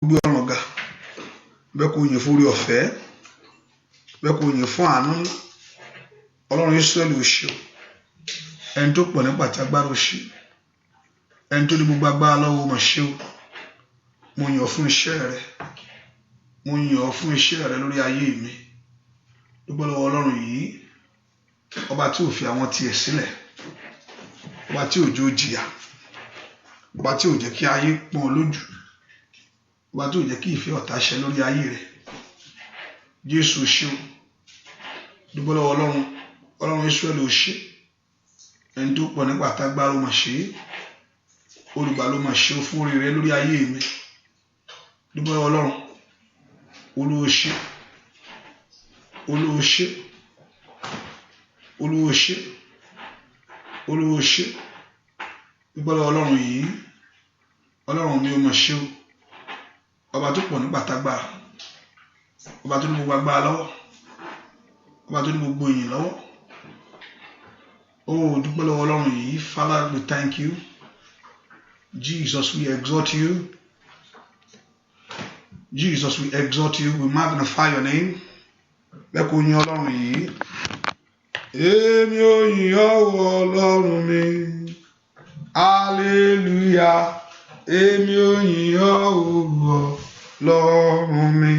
gbé ọ̀ràn ga bẹ́ẹ̀ kò yìn fún orí ọ̀fẹ́ bẹ́ẹ̀ kò yìn fún àánú Ọlọ́run Ísírẹ́lì ó ṣé o, ẹni tó pọ̀ nípa tí agbára ó ṣé, ẹni tó ní gbogbo agbára lọ́wọ́ mà ṣé o. Mo yìn ọ́ fún iṣẹ́ rẹ, mo yìn ọ́ fún iṣẹ́ rẹ lórí ayé mi. Dúpẹ́ lọ́wọ́ Ọlọ́run yìí, ọba tí ò fi àwọn tiẹ̀ sílẹ̀, ọba tí ò jẹ́ ó jìyà, ọba tí ò jẹ́ kí ayé pọ́n ọ lójú, ọba tí ò jẹ́ kí ìfẹ́ ọ̀tá ṣẹ lórí ayé rẹ. Jésù ó ṣé o. Dúpẹ́ lọ́wọ́ Ọlọ́run Ísírẹ́lì ó ṣé, ẹni tó pọ̀ nípa tágbára ó mà ṣe é, olùgbà ló mà ṣe ó fún orí rẹ lórí ayé mi. Dúpẹ́ lọ́wọ́ Ọlọ́run, Olúwa ó ṣé, Olúwa ó ṣé, Olúwa ó ṣé, Olúwa ó ṣé. Dúpẹ́ lọ́wọ́ Ọlọ́run yìí, Ọlọ́run mi ó mà ṣe o, ọba tó pọ̀ nípa tágbára, ọba tó ní gbogbo agbára lọ́wọ́, ọba tó ní gbogbo ìyìn lọ́wọ́. Oh, dúpẹ́ lọ́wọ́ Ọlọ́run yìí. Father, we thank you. Jesus, we exalt you. Jesus, we exalt you. We magnify your name. Bẹ́ẹ̀ kò yìn Ọlọ́run yìí. Èmi ò yìn ọ́ Ọlọ́run mi. Hallelujah. Èmi ò yìn ọ́ Ọlọ́run mi.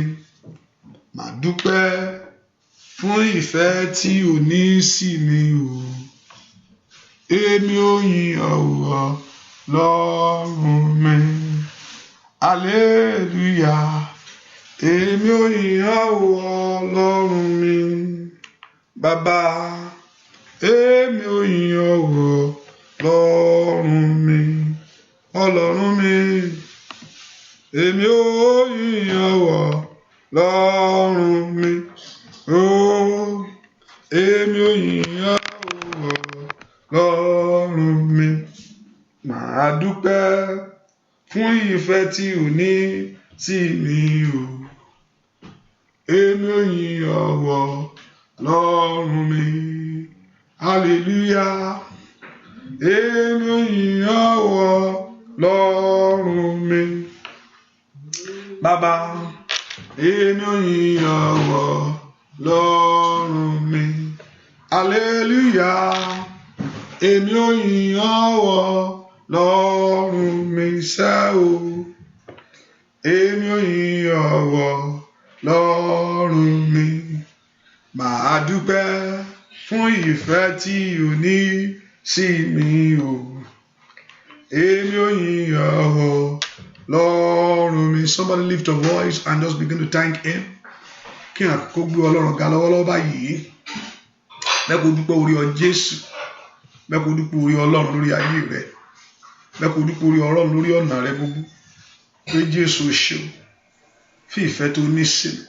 Màá dúpẹ́ fún ìfẹ́ tí o ní sí mi o. Èmi ò yìn ọ́ Ọlọ́run mi. Hallelujah. Èmi ò yìn ọ́ Ọlọ́run mi. Bàbá, èmi ò yìn ọ́ Ọlọ́run mi. Ọlọ́run mi. Èmi ò yìn ọ́ Ọlọ́run mi. Oh, èmi ò yìn ọ́ Ọlọ́run mi. Màá dúpẹ́ fún ìfẹ́ tí o ní sí mi o. Èmi ò yìn ọ́ Ọlọ́run mi. Hallelujah. Èmi ò yìn ọ́ Ọlọ́run mi. Bàbá, èmi ò yìn ọ́ Ọlọ́run mi. Hallelujah. Èmi ò yìn ọ́ Ọlọ́run mi sẹ́ o. Èmi ò yìn ọ́ Ọlọ́run mi. Màá dúpẹ́ fún ìfẹ́ tí o ní sí mi o. Èmi ò yìn ọ́ Ọlọ́run mi. Somebody lift your voice and just begin to thank him. Kí àkókò gbé Ọlọ́run ga lọ́wọ́lọ́wọ́ báyìí. Bẹ́ẹ̀ kò dúpẹ́ orí ọ Jésù. Bẹ́ẹ̀ kò dúpẹ́ orí Ọlọ́run lórí ayé rẹ. Bẹ́ẹ̀ kò dúpẹ́ orí Ọlọ́run lórí ọ̀nà rẹ gbogbo. Pé Jésù ṣe o. Fún ìfẹ́ tó ní sí mi.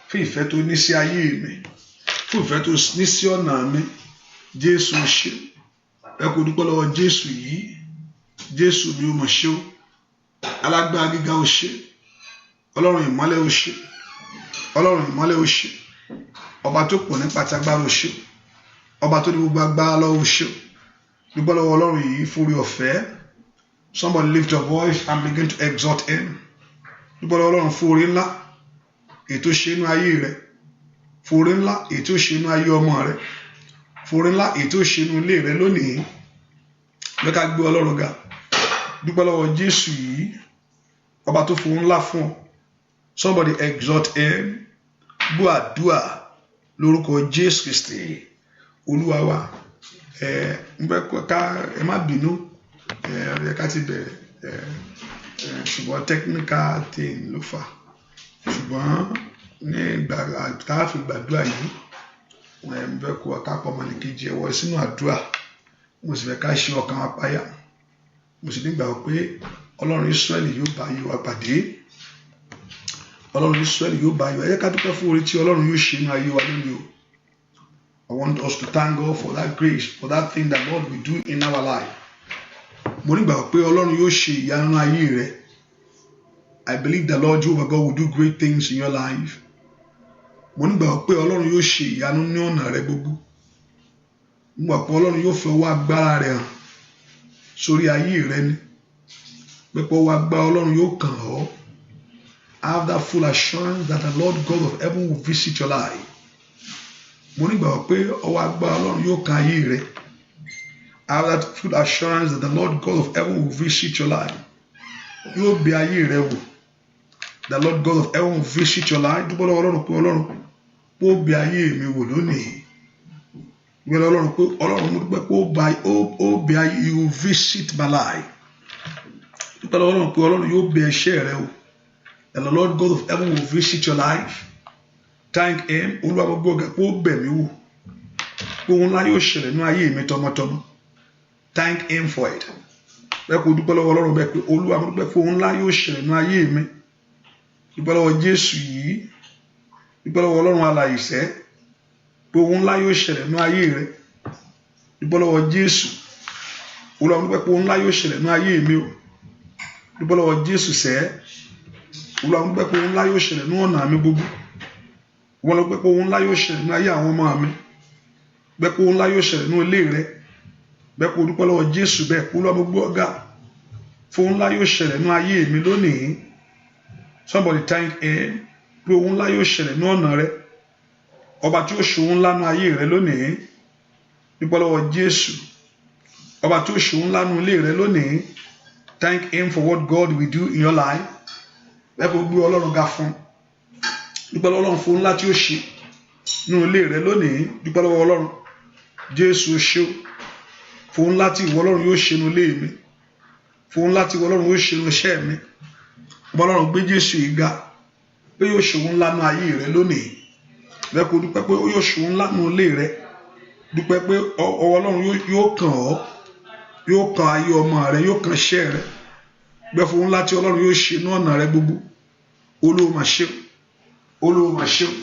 Fún ìfẹ́ tó ní sí ayé mi. Fún ìfẹ́ tó ní sí ọ̀nà mi. Jésù ṣe o. Bẹ́ẹ̀ kò dúpẹ́ lọ́wọ́ Jésù yìí. Jésù mi ó mọ̀ ṣe o. Alágbára gíga ó ṣe. Ọlọ́run ìmọ́lẹ̀ ó ṣe. Ọlọ́run ìmọ́lẹ̀ ó ṣe. Ọba tó pọ̀ nípa tí agbára ó ṣe. Ọba tó ní gbogbo agbára lọ́wọ́ ó ṣe. Dúpẹ́ lọ́wọ́ Ọlọ́run yìí fún orí ọ̀fẹ́. Somebody lift your voice and begin to exalt him. Dúpẹ́ lọ́wọ́ Ọlọ́run fún orí ńlá ètò ṣe inú ayé rẹ. Fún orí ńlá ètò ṣe inú ayé ọmọ rẹ. Fún orí ńlá ètò ṣe inú ilé rẹ lónìí. Bẹ́ẹ̀ ká gbé Ọlọ́run ga. Dúpẹ́ lọ́wọ́ Jésù yìí. Ọba tó fún ńlá fún ọ. Somebody exalt him. Gbọ́ àdúrà lórúkọ Jésù Kristi Olúwa wa. Ẹ má bínú. Ẹ ká ti bẹ̀rẹ̀. Ṣùgbọ́n technical thing ló fà. Ṣùgbọ́n ní ìgbà tá a fi gbàdúrà yìí, wọ́n fẹ́ kó ọ̀ká pọ̀ mọ́nìkejì ẹ̀wọ̀ sínú àdúrà. Mo sì fẹ́ ká ṣe ọkàn wa páyà. Mo sì nígbà pé Ọlọ́run Ísírẹ́lì yóò bá ayé wa pàdé. Ọlọ́run Ísírẹ́lì yóò bá ayé wa. Ẹ jẹ́ ká dúpẹ́ fún oore tí Ọlọ́run yóò ṣe nínú ayé wa lónìí o. I want us to thank God for that grace, for that thing that God will do in our life. Mo nígbà pé Ọlọ́run yóò ṣe ìyanu ayé rẹ. I believe the Lord Jehovah God will do great things in your life. Mo nígbà pé Ọlọ́run yóò ṣe ìyanu ní ọ̀nà rẹ gbogbo. Mo gbà pé Ọlọ́run yóò fi ọwọ́ agbára rẹ̀ hàn sórí ayé rẹ ni. Pẹ́pọ́ wa gba Ọlọ́run yóò kàn ọ́. have that full assurance that the Lord God of heaven will visit your life. Mo nígbàgbọ́ pé ọwọ́ agbára Ọlọ́run yóò kan ayé rẹ. I have that full assurance that the Lord God of heaven will visit your life. Yóò bẹ̀ ayé rẹ wò. The Lord God of heaven will visit your life. Dúpẹ́ lọ́wọ́ Ọlọ́run pé Ọlọ́run ó bẹ̀ ayé mi wò lónìí. Dúpẹ́ lọ́wọ́ Ọlọ́run pé Ọlọ́run mo dúpẹ́ pé ó bẹ̀ ayé, you will visit my life. Dúpẹ́ lọ́wọ́ Ọlọ́run pé Ọlọ́run yóò bẹ̀ iṣẹ́ rẹ wò. And the Lord God of heaven will visit your life. Thank him. Olúwa gbogbo ọ̀gá pé ó bẹ̀ mí wò. Pé ohun ńlá yóò ṣẹlẹ̀ ní ayé mi tọmọtọmọ. Thank him for it. Bẹ́ẹ̀ kò dúpẹ́ lọ́wọ́ Ọlọ́run bẹ́ẹ̀ pé Olúwa mo dúpẹ́ pé ohun ńlá yóò ṣẹlẹ̀ ní ayé mi. Dúpẹ́ lọ́wọ́ Jésù yìí. Dúpẹ́ lọ́wọ́ Ọlọ́run alààyè sẹ́. Pé ohun ńlá yóò ṣẹlẹ̀ ní ayé rẹ. Dúpẹ́ lọ́wọ́ Jésù. Olúwa mo dúpẹ́ pé ohun ńlá yóò ṣẹlẹ̀ ní ayé mi o. Dúpẹ́ lọ́wọ́ Jésù sẹ́. Olúwa mo dúpẹ́ pé ohun ńlá yóò ṣẹlẹ̀ ní ọ̀nà mi gbogbo. Wọ́n lọ pé ohun ńlá yóò ṣẹlẹ̀ ní ayé àwọn ọmọ mi. Bẹ́ẹ̀ pé ohun ńlá yóò ṣẹlẹ̀ ní ilé rẹ. Bẹ́ẹ̀ pé dúpẹ́ lọ́wọ́ Jésù bẹ́ẹ̀ pé Olúwa mo gbọ́ ọ̀gá. Fún ohun ńlá yóò ṣẹlẹ̀ ní ayé mi lónìí. Somebody thank him. Pé ohun ńlá yóò ṣẹlẹ̀ ní ọ̀nà rẹ. Ọba tí ó ṣe ohun ńlá ní ayé rẹ lónìí. Dúpẹ́ lọ́wọ́ Jésù. Ọba tí ó ṣe ohun ńlá ní ilé rẹ lónìí. Thank him for what God will do in your life. Bẹ́ẹ̀ pé gbé Ọlọ́run ga fún. Dúpẹ́ lọ́wọ́ Ọlọ́run fún ohun ńlá tí ó ṣe nínú ilé rẹ lónìí. Dúpẹ́ lọ́wọ́ Ọlọ́run. Jésù ṣe o. Fún ohun ńlá tí ìwọ Ọlọ́run yóò ṣe nínú ilé mi. Fún ohun ńlá tí ìwọ Ọlọ́run yóò ṣe nínú iṣẹ́ mi. Ọlọ́run gbé Jésù yìí ga pé yóò ṣe ohun ńlá nínú ayé rẹ lónìí. Bẹ́ẹ̀ kó dúpẹ́ pé yóò ṣe ohun ńlá nínú ilé rẹ. Dúpẹ́ pé ọwọ́ Ọlọ́run yóò kàn ọ́. Yóò kan ayé ọmọ rẹ, yóò kan iṣẹ́ rẹ. Bẹ́ẹ̀ fún ohun ńlá tí Ọlọ́run yóò ṣe ní ọ̀nà rẹ gbogbo. Olúwa mà ṣe o. Olúwa mà ṣe o.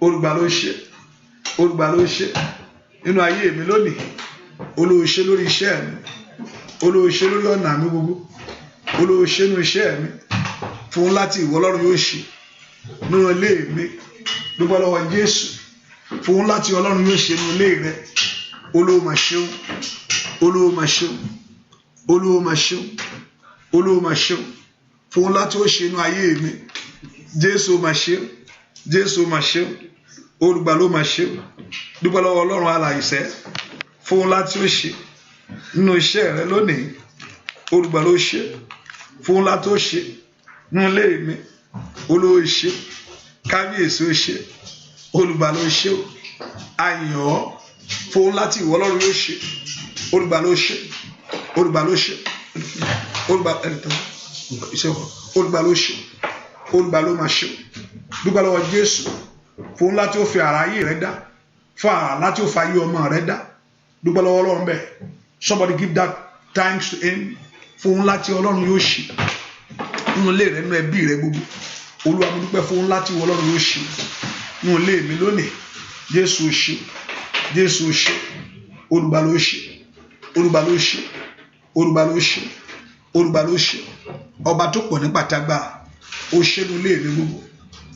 Olùgbà ló ṣe. Olùgbà ló ṣe nínú ayé mi lónìí. Olúwa ṣe lórí iṣẹ́ mi. Olúwa ṣe lórí ọ̀nà mi gbogbo. Olúwa ṣe nínú iṣẹ́ mi. Fún ohun ńlá tí ìwọ Ọlọ́run yóò ṣe nínú ilé mi. Dúpẹ́ lọ́wọ́ Jésù. Fún ohun ńlá tí Ọlọ́run yóò ṣe nínú ilé rẹ. Olúwa mà ṣe o. Olúwa mà ṣe o. Olúwa mà ṣe o. Olúwa mà ṣe o. Fún ohun ńlá tí ó ṣe nínú ayé mi. Jésù mà ṣe o. Jésù mà ṣe o. Olùgbà ló mà ṣe o. Dúpẹ́ lọ́wọ́ Ọlọ́run alààyè sẹ́. Fún ohun ńlá tí ó ṣe nínú iṣẹ́ rẹ lónìí. Olùgbà ló ṣe. Fún ohun ńlá tó ṣe nínú ilé mi. Olúwa ṣe. Kábíyèsí ó ṣe. Olùgbà ló ṣe o. Ayọ̀ ọ́. Fún ohun ńlá tí ìwọ Ọlọ́run yóò ṣe. Olùgbà ló ṣe. Olùgbà ló ṣe. Olùgbà ló ṣe. Olùgbà ló máa ṣe. Dúpẹ́ lọ́wọ́ Jésù. Fún ńlá tí ó fi ara ayé rẹ dá. Fún ara ńlá tí ó fi ayé ọmọ rẹ dá. Dúpẹ́ lọ́wọ́ Ọlọ́run bẹ́ẹ̀. Somebody give that thanks to him. Fún ńlá tí Ọlọ́run yóò ṣe nínú ilé rẹ, nínú ẹbí rẹ gbogbo. Olúwa mo dúpẹ́ fún ńlá tí Ọlọ́run yóò ṣe nínú ilé mi lónìí. Jésù ṣe. Jésù ṣe. Olùgbà ló ṣe. Olùgbà ló ṣe. Olùgbà ló ṣe. Olùgbà ló ṣe. Ọba tó pọ̀ ní pàtàgbà. Ó ṣe nínú ilé mi gbogbo.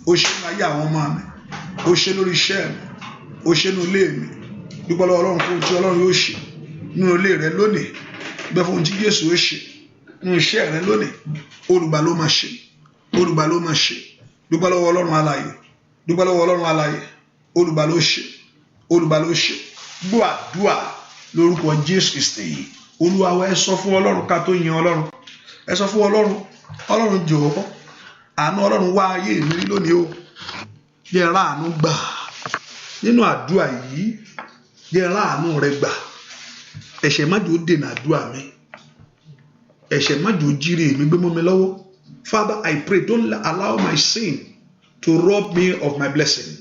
Ó ṣe nínú ayé àwọn ọmọ mi. Ó ṣe lórí iṣẹ́ mi. Ó ṣe nínú ilé mi. Dúpẹ́ lọ́wọ́ Ọlọ́run fún ohun tí Ọlọ́run yóò ṣe nínú ilé rẹ lónìí. Dúpẹ́ fún ohun tí Jésù yóò ṣe nínú iṣẹ́ rẹ lónìí. Olùgbà ló máa ṣe. Olùgbà ló máa ṣe. Dúpẹ́ lọ́wọ́ Ọlọ́run alààyè. Dúpẹ́ lọ́wọ́ Ọlọ́run alààyè. Olùgbà ló ṣe. Olùgbà ló ṣe. Gbọ́ àdúrà lórúkọ Jésù Kristi. Olúwa wa ẹ sọ fún Ọlọ́run ká tó yin Ọlọ́run. Ẹ sọ fún Ọlọ́run. Ọlọ́run jọ̀ọ́. Àánú Ọlọ́run wá ayé mi lónìí o. Jẹ́ n rí àánú gbà. Nínú àdúrà yìí, jẹ́ n rí àánú rẹ gbà. Ẹ̀ṣẹ̀ má jò dènà àdúrà mi. Ẹ̀ṣẹ̀ má jò jíire mi gbé mọ́ mi lọ́wọ́. Father, I pray, don't allow my sin to rob me of my blessing.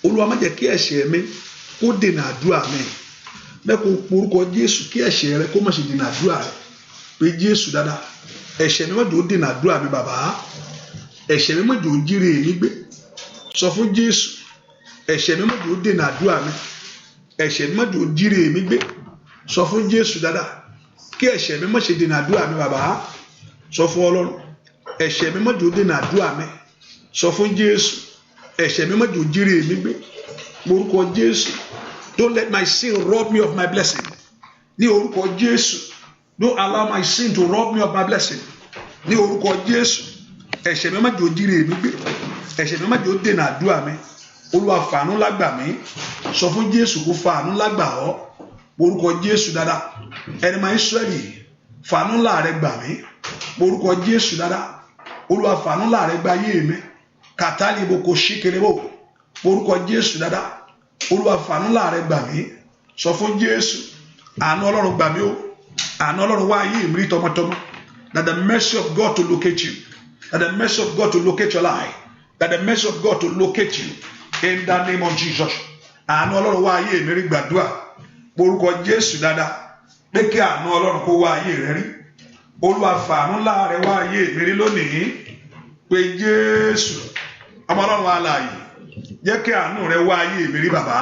Olúwa má jẹ́ kí ẹ̀ṣẹ̀ mi kó dènà àdúrà mi. Lẹ́kọ̀ọ́ orúkọ Jésù kí ẹ̀ṣẹ̀ rẹ kó má ṣe dènà àdúrà rẹ. Pé Jésù dáadáa. Ẹ̀ṣẹ̀ mi má jò dènà àdúrà mi bàbá. Ẹ̀ṣẹ̀ mi má jò jíire mi gbé. Sọ fún Jésù. Ẹ̀ṣẹ̀ mi má jò dènà àdúrà mi. Ẹ̀ṣẹ̀ mi má jò jíire mi gbé. Sọ fún Jésù dáadáa. Kí ẹ̀ṣẹ̀ mi má ṣe dènà àdúrà mi bàbá. Sọ fún Ọlọ́run. Ẹ̀ṣẹ̀ mi má jò dènà àdúrà mi. Sọ fún Jésù. Ẹ̀ṣẹ̀ mi má jò jíire mi gbé. Orúkọ Jésù. Don't let my sin rob me of my blessing. Ní orúkọ Jésù. Don't allow my sin to rob me of my blessing. Ní orúkọ Jésù. ẹ̀ṣẹ̀ mi má jò jíire mi gbé, ẹ̀ṣẹ̀ mi má jò dènà àdúrà mi. Olúwa fàánú lágbà mí, sọ fún Jésù kó fàánú lágbà ọ́, orúkọ Jésù dáadáa. Ẹni máa Ísírẹ́lì fàánú láàrẹ gbà mí, orúkọ Jésù dáadáa. Olúwa fàánú láàrẹ gbà ayé mi, kàtàlì ibo kò ṣí kéré bò, orúkọ Jésù dáadáa. Olúwa fàánú láàrẹ gbà mí, sọ fún Jésù, àánú Ọlọ́run gbà mí o, àánú Ọlọ́run wá ayé mi rí tọmọtọmọ. That the mercy of God to locate you, that the mercy of God to locate your life, that the mercy of God to locate you in the name of Jesus. Àánú Ọlọ́run wá ayé mi rí gbàdúrà, orúkọ Jésù dáadáa, pé kí àánú Ọlọ́run kó wá ayé rẹ rí. Olúwa fàánú láàrẹ wá ayé mi rí lónìí, pé Jésù ọmọ Ọlọ́run alààyè, jẹ́ kí àánú rẹ wá ayé mi rí bàbá.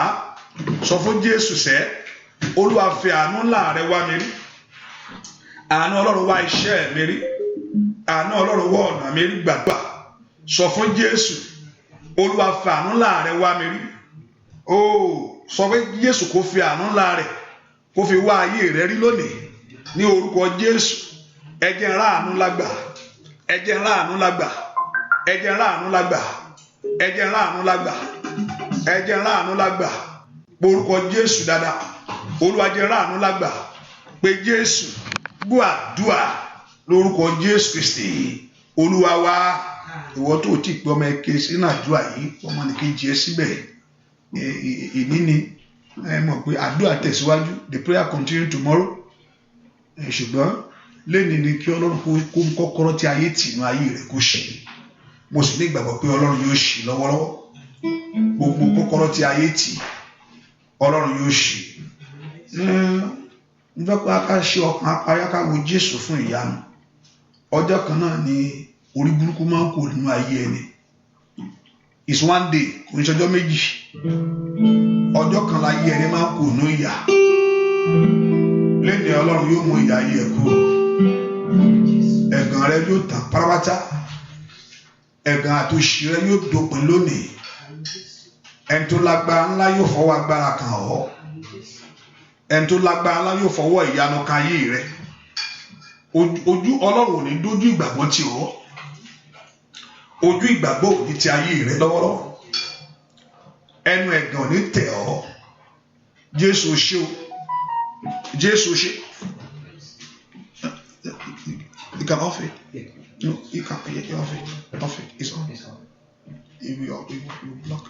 Sọ fún Jésù sẹ́, Olúwa fi àánú láàrẹ wá mi rí, àánú Ọlọ́run wá iṣẹ́ mi rí, àánú Ọlọ́run wá ọ̀nà mi rí gbàgbà. Sọ fún Jésù, Olúwa fi àánú láàrẹ wá mi rí. Ó sọ fún Jésù kó fi àánú láàrẹ kó fi wá ayé rẹ rí lónìí ní orúkọ Jésù. Ẹ jẹ́ n rí àánú lágbà, ẹ jẹ́ n rí àánú lágbà, ẹ jẹ́ n rí àánú lágbà, ẹ jẹ́ n rí àánú lágbà, ẹ jẹ́ n rí àánú lágbà, orúkọ Jésù dáadáa. Olúwa jẹ́ n rí àánú lágbà, pé Jésù gbọ́ àdúrà lórúkọ Jésù Kristi Olúwa wa. Ìwọ tó ti pé ọmọ ẹkẹ sínú àdúrà yìí, ọmọ nìkejì ẹ síbẹ̀, ìní ni ẹ mọ̀ pé àdúrà tẹ̀síwájú, the prayer continue tomorrow. Ṣùgbọ́n lẹ́ni ni kí Ọlọ́run kó kọ́kọ́rọ́ tí ayé tì inú ayé rẹ̀ kó ṣí. Mo sì ní ìgbàgbọ́ pé Ọlọ́run yóò ṣí lọ́wọ́lọ́wọ́. Gbogbo kọ́kọ́rọ́ tí ayé tì Ọlọ́run yóò ṣí. Nígbà pé ká ṣe ọkàn apáyá ká wo Jésù fún ìyanu. Ọjọ́ kan náà ni orí burúkú máa ń kó nínú ayé ẹni. It's one day, kò ní ṣọjọ́ méjì. Ọjọ́ kan láyé ẹni máa ń kó nínú ìyà. Lẹ́ni Ọlọ́run yóò mú ìyà ayé ẹ kúrò. Ẹ̀gàn rẹ yóò tàn pátápátá. Ẹ̀gàn àtòṣì rẹ yóò dópin lónìí. Ẹni tó lágbára ńlá yóò fọwọ́ agbára kàn ọ́. Ẹni tó lágbára ńlá yóò fọwọ́ ìyanu kan ayé rẹ. Ojú Ọlọ́run ò ní dójú ìgbàgbọ́ tì ọ́. Ojú ìgbàgbọ́ ò ní ti ayé rẹ lọ́wọ́lọ́wọ́. Ẹnu ẹ̀gàn ò ní tẹ̀ ọ́. Jésù ṣe o. Jésù ṣe. You can off it. No, you can't. You off it. Off it. It's on. It will block.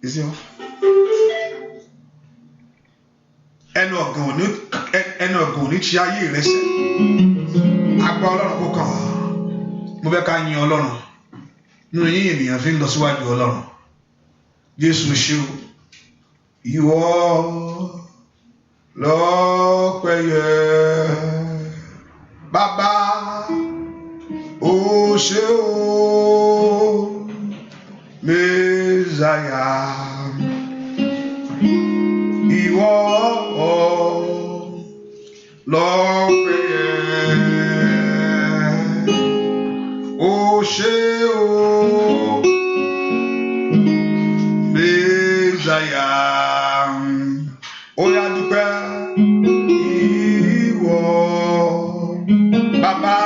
Is it off? Ẹnu ọ̀gàn ò ní ti ayé rẹ sẹ́. Agbá Ọlọ́run kó kàn wá. Mo fẹ́ ká yin Ọlọ́run. Nínú yín ènìyàn fi ń lọ síwájú Ọlọ́run. Jésù ṣe o. Ìwọ lọ́pẹ́ yẹ. Bàbá ó ṣe o. Mẹ́sàyà. Ìwọ lọ́pẹ́ yẹ. Ó ṣe o. Mẹ́sàyà. Ó yá dúpẹ́. Ìwọ bàbá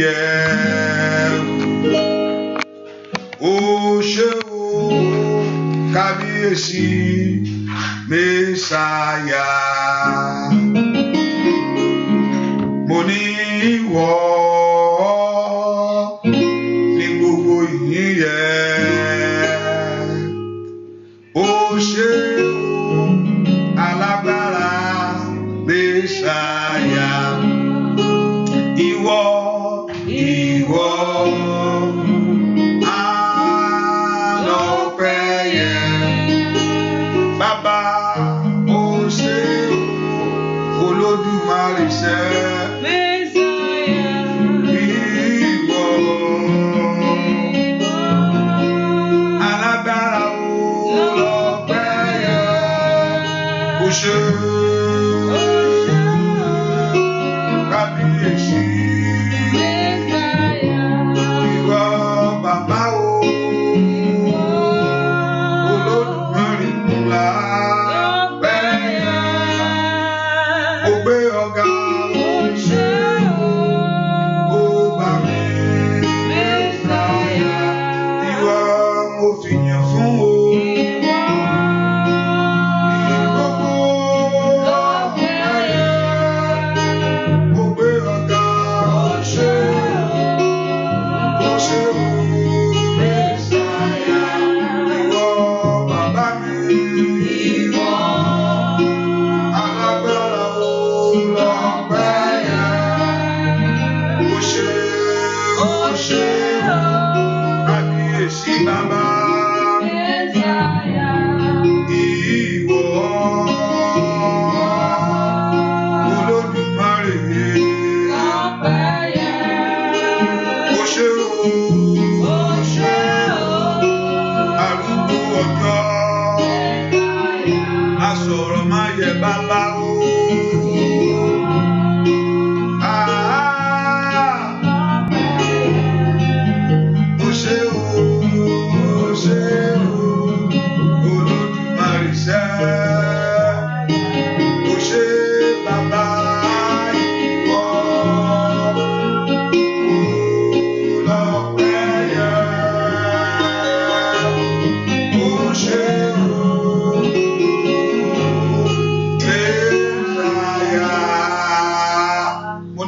nìyẹn. Ó ṣe o. Kábíyèsí Mẹ́sàyà. Mo ní ìwọ ní gbogbo ìyìn yẹ. Ó ṣe o. Alágbára Mẹ́sàyà. Ìwọ alọ́pẹ́ yẹ. Bàbá ó ṣe o. Olódùmarè ṣe. Mẹ́sàyà. Ìwọ alágbára lọ́pẹ́ yẹ. Ó ṣe kábíyèsí. kábíyèsí bàbá. Ìwọ Olódùmarè. Ó ṣé o. Arúgbó ọjọ́. Asọ̀rọ̀ má yẹ bàbá o.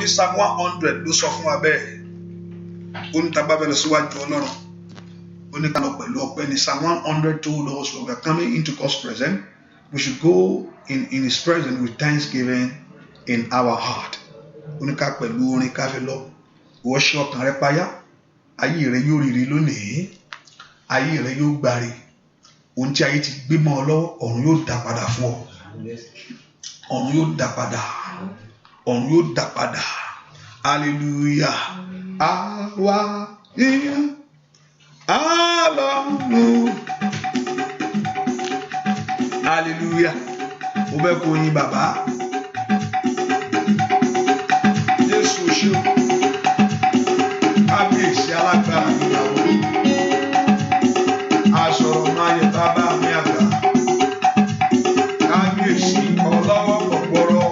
Psalm 100 ló sọ fún wa bẹ́ẹ̀. Ó ní tá bá fẹ́ lọ síwájú Ọlọ́run. Ó ní ká lọ pẹ̀lú ọpẹ́ ní Psalm 100 told us when we are coming into God's presence, we should go in His presence with thanksgiving in our heart. Ó ní ká pẹ̀lú orin ká fi lọ. Ìwọ ṣe ọkàn rẹ payá. Ayé rẹ yóò rere lónìí. Ayé rẹ yóò gbàre. Ohun tí ayé ti gbé mọ́ ọ lọ́wọ́, ọ̀run yóò dá padà fún ọ. Ọ̀run yóò dá padà. Ọ̀run yóò dá padà. Hallelujah. Àwa yìnyín Ọlọ́run. Hallelujah. Mo bẹ̀ kó yìn bàbá. Jésù ṣe o. Kábíyèsí alágbára ìyàwó. Asọ̀rọ̀ máa yẹ bàbá mi àgbà. Kábíyèsí ọlọ́wọ́ pọ̀pọ̀rọ̀.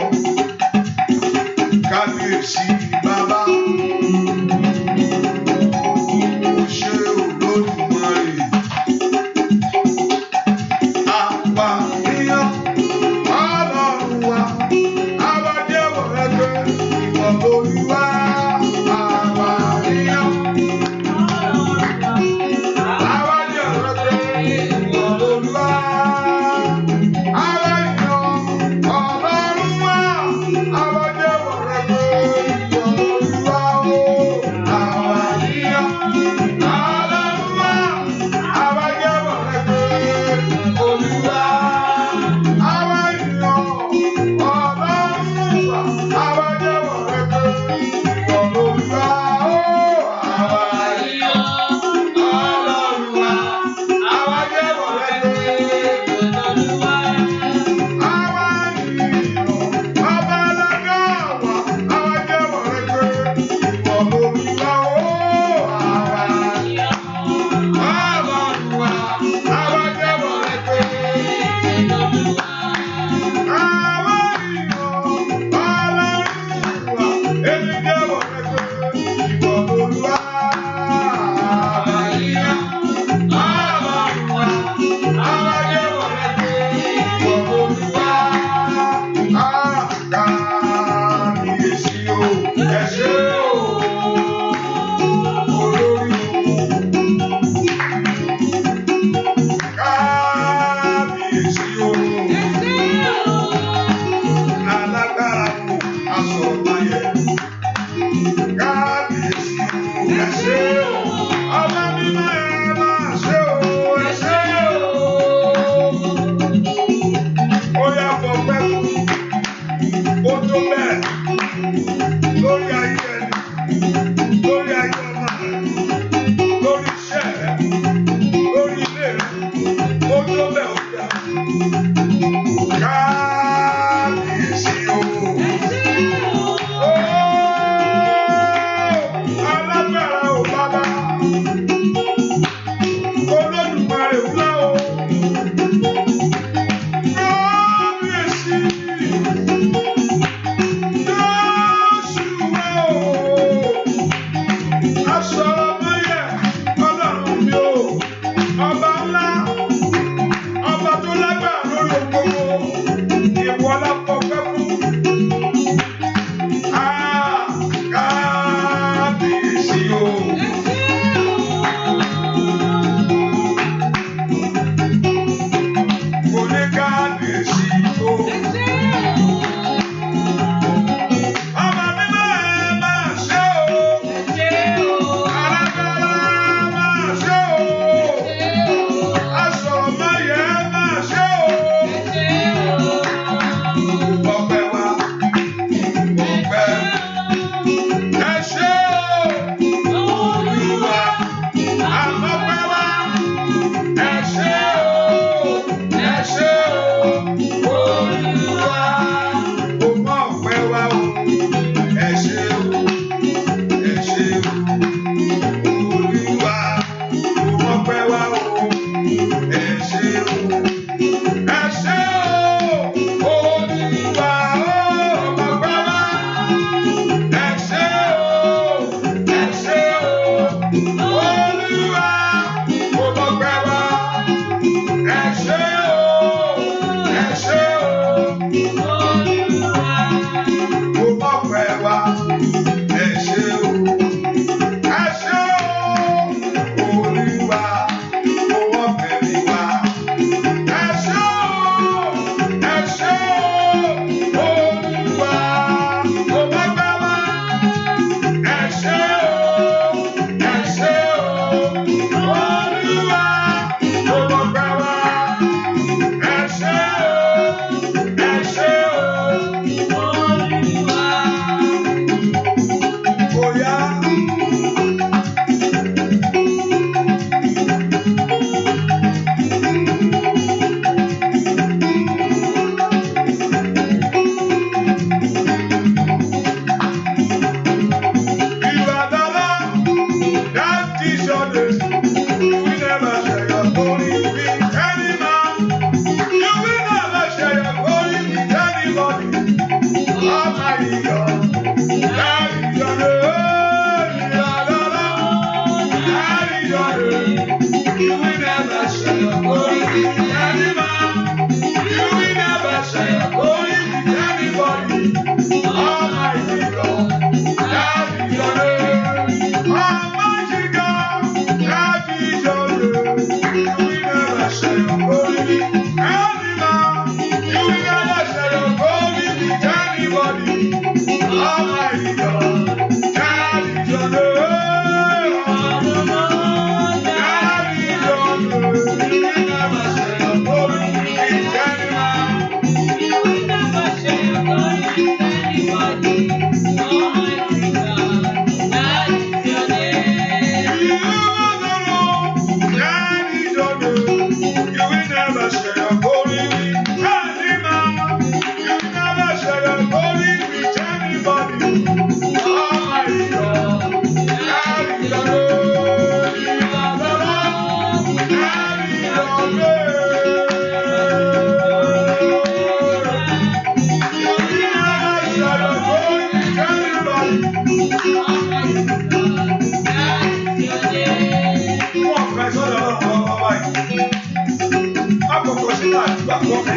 Kábíyèsí bàbá. Ó ṣé Olódùmarè. Àwa níyàn Ọlọ́run wa. Àwa jẹ́wọ́ rẹ pé ìwọ l'Olúwa. Àwa níyàn àwa jẹ́wọ́ rẹ pé ìwọ l'Olúwa. Àwa yàn Ọlọ́run wa. Àwa jẹ́wọ́ rẹ pé ìwọ l'Olúwa o. Àwa níyàn Ọlọ́run wa. Àwa jẹ́wọ́ rẹ pé Olúwa. Àwa yàn Ọlọ́run wa. Àwa jẹ́wọ́ rẹ pé ìwọ l'Olúwa o. Àwa yàn Ọlọ́run wa. Àwa jẹ́wọ́ rẹ pé Olúwa. Àwa yàn Ọba alága wa. Àwa jẹ́wọ́ rẹ pé ìwọ l'Olúwa o. Àwa yàn Ọlọ́run wa. Àwa jẹ́wọ́ rẹ pé Olúwa. Àwa yàn Ọlọ́run wa. Èmi jẹ́wọ́ rẹ pé ìwọ l'Olúwa. Àwa yàn Ọlọ́run wa. Àwa jẹ́wọ́ rẹ pé ìwọ l'Olúwa. Kábíyèsí o, ẹ ṣé o, olórí kábíyèsí o, alágbára o, asọ̀rọ̀ máyẹ. Kábíyèsí o, ẹ ṣé o, ọba mímọ́ ẹ máa ṣe o, ẹ ṣé o. Ó yá fọpẹ́ fún, ó tó bẹ́ẹ̀ lórí ayé ẹni, lórí ayé ọmọ rẹ, lórí iṣẹ́ rẹ, lórí ilé rẹ, ó tó bẹ́ẹ̀ ó dá. Kábíyèsí o. Ó alágbára o bàbá.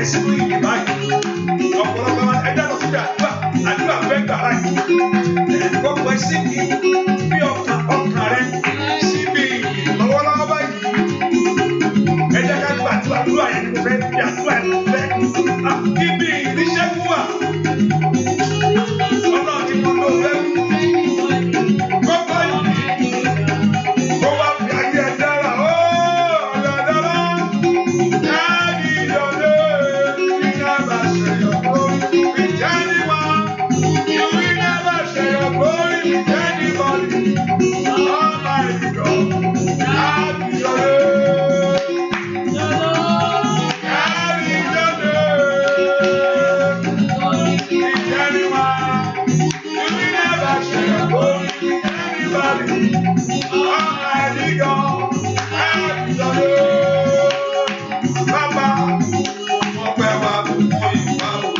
ẹ̀ sínú ìdí báyìí. Ọ̀pọ̀lọpọ̀ ẹja lọ síbi àdúrà fẹ́ gbà báyìí. Gbogbo ẹ síbi bí ọkàn rẹ síbi lọ́wọ́lọ́wọ́ báyìí. Ẹ jẹ́ ká gbàdúrà àdúrà yẹn ni mo fẹ́ bí àdúrà yẹn mo fẹ́. Ibi ìníṣẹ́ fún wa. Ọlọ́run ti mú ló fẹ́. Gbogbo yìí kó wá fi ayé ẹ dára. Ọ̀dọ̀dọ̀lọ́ láàbì ìdọ̀lọ́ ìjọba ṣẹ̀yọ̀ lórí ìjẹ́ni wa. You will never share your glory with anybody. Almighty God, have your way. Have your way. With anyone. You will never share your glory with anybody. Almighty God, have your way. Baba, ọpẹ́ wa kò mọ ìgbà o.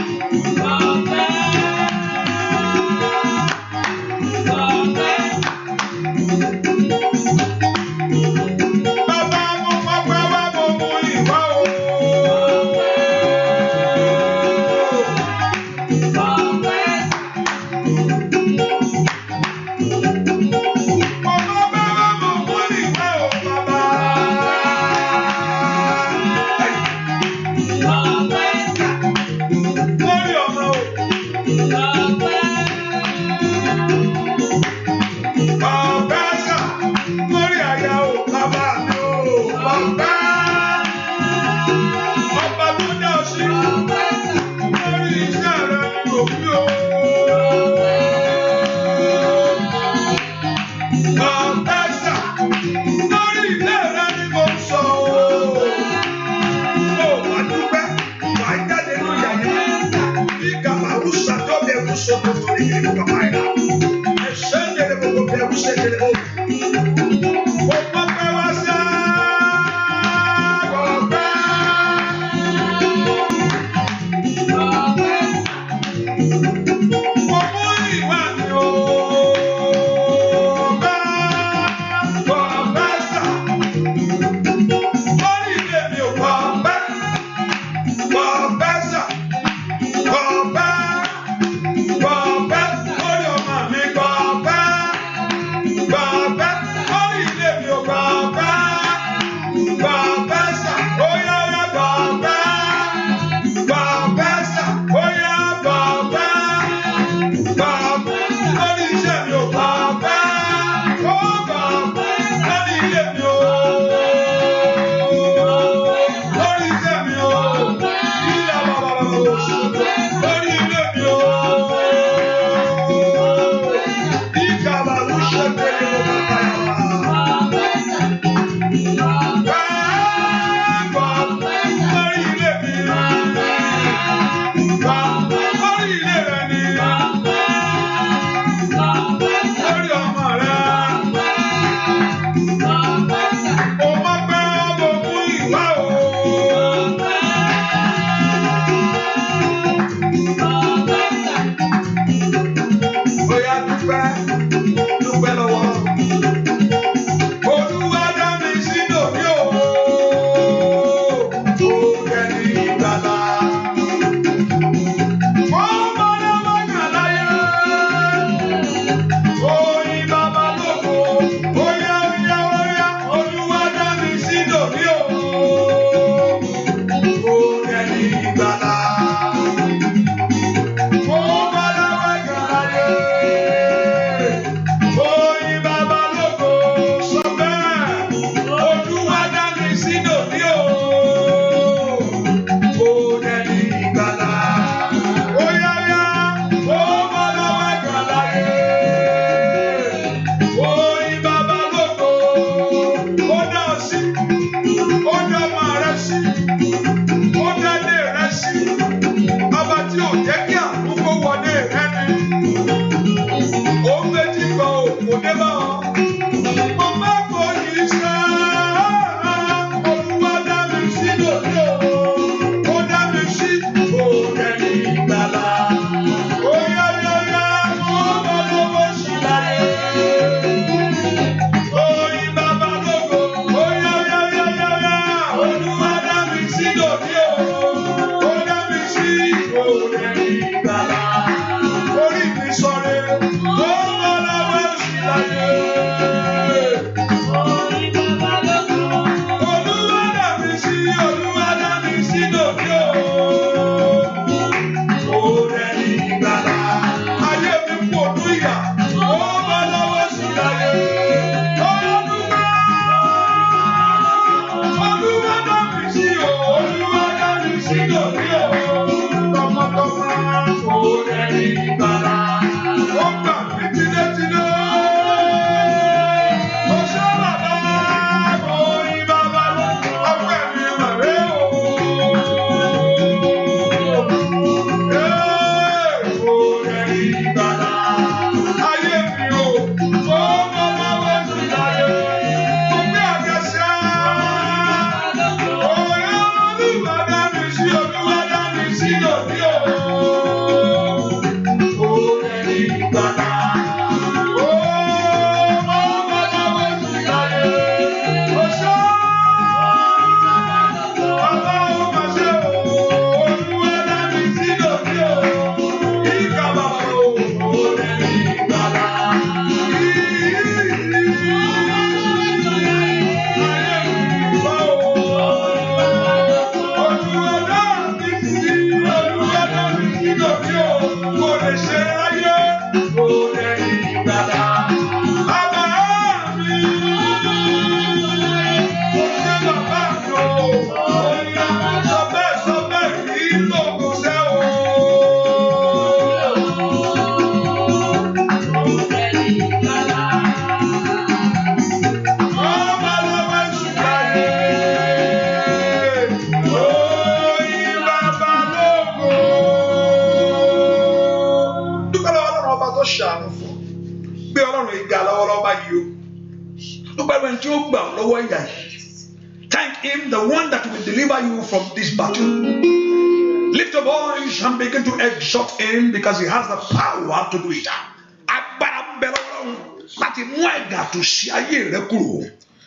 Thank him, the one that will deliver you from this battle. Lift your voice and begin to exhort him because he has the power to do it.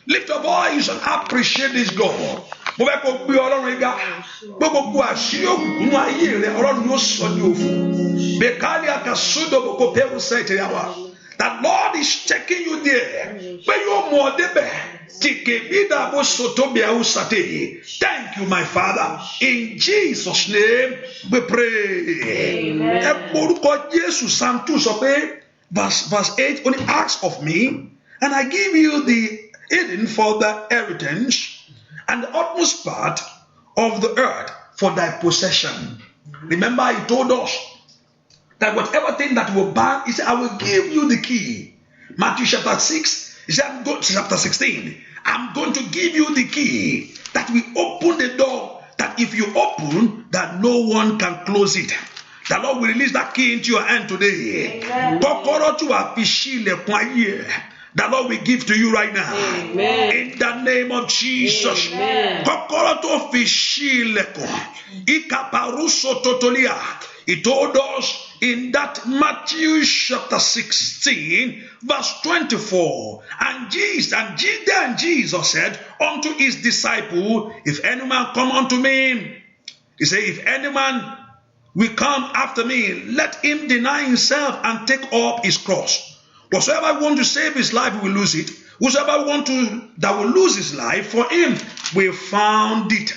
Lift your voice and appreciate this God. That Lord is taking you there. Thank you, my Father. In Jesus' name we pray. Psalm 2, verse 8 only asks of me, and I give you the Eden for the inheritance, and the utmost part of the earth for thy possession. Remember, he told us that whatever thing that will ban, he said, I will give you the key. Matthew chapter 6, he said, chapter 16, I'm going to give you the key that will open the door, that if you open, that no one can close it. The Lord will release that key into your hand today. The Lord will give to you right now. Amen. In the name of Jesus. He told us in that Matthew chapter 16, verse 24. And Jesus said unto his disciple, if any man come unto me, he said, if any man will come after me, let him deny himself and take up his cross. Whosoever want to save his life will lose it. Whosoever that will lose his life for him will found it.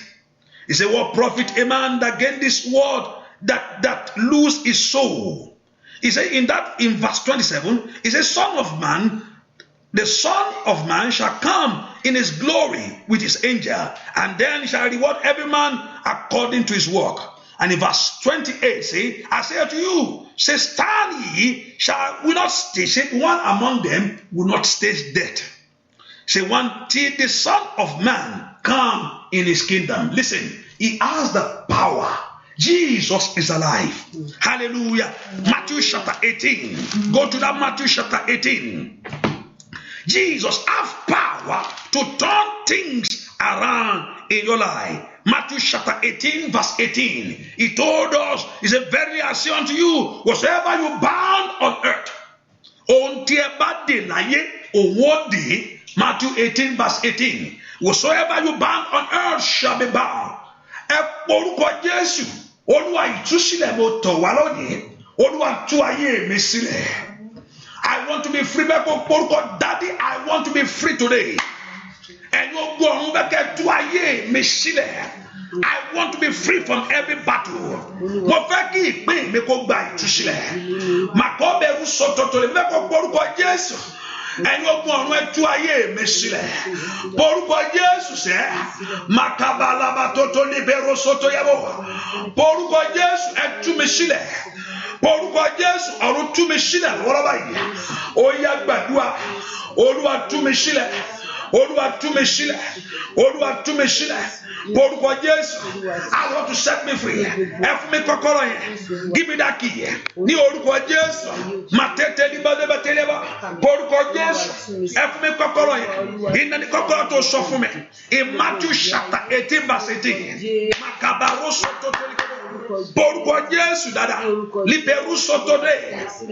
He said, what profit a man that gain this world that lose his soul? He said in verse 27, he says, the Son of Man shall come in his glory with his angel, and then shall reward every man according to his work. And in verse 28, say, I say unto you, say, stand ye, will not stay, say, one among them will not stay dead. Say, one till the Son of Man come in his kingdom. Listen, he has the power. Jesus is alive. Hallelujah. Matthew chapter 18. Go to that Matthew chapter 18. Jesus has power to turn things around in your life. Matthew chapter 18, verse 18. He told us, he said, verily I say unto you, whatsoever you bound on earth, Matthew 18, verse 18. Whatsoever you bound on earth shall be bound. I want to be free. Daddy, I want to be free today. And you go on back to aye, me sílẹ̀. I want to be free from every battle. Mo fẹ́ kí ìpín mi kó gba ìtúsílẹ̀. Màkọ́ bẹ̀rù sọ̀tọ̀tọ̀ lè mẹ́kọ̀ọ́ porúkọ Jésù. Ẹ̀yin ogun ọ̀run ẹ tú ayé mi sílẹ̀. Porúkọ Jésù sẹ́. Màkàbàlàbà tó tó libero soto yẹ̀wò. Porúkọ Jésù ẹ tú mi sílẹ̀. Porúkọ Jésù ọ̀run tú mi sílẹ̀ lọ́wọ́ báyìí. Ó yá gbàdúrà. Olúwa tú mi sílẹ̀. Olúwa tú mi sílẹ̀. Olúwa tú mi sílẹ̀. Porúkọ Jésù, I want to set me free. Ẹ fún mi kọ́kọ́rọ́ yẹn. Give me that key. Ní orúkọ Jésù, màtẹ́tẹ́ ní bàdébàtẹ́lẹ́ bá. Porúkọ Jésù, ẹ fún mi kọ́kọ́rọ́ yẹn. Iná ní kọ́kọ́rọ́ tó sọ fún mi. In Matthew chapter 18 verse 18. Màkàbàrú sọ̀tọ̀ tó ní kọ́kọ́rọ́. Porúkọ Jésù dada. Liberu sọ̀tọ̀ dé.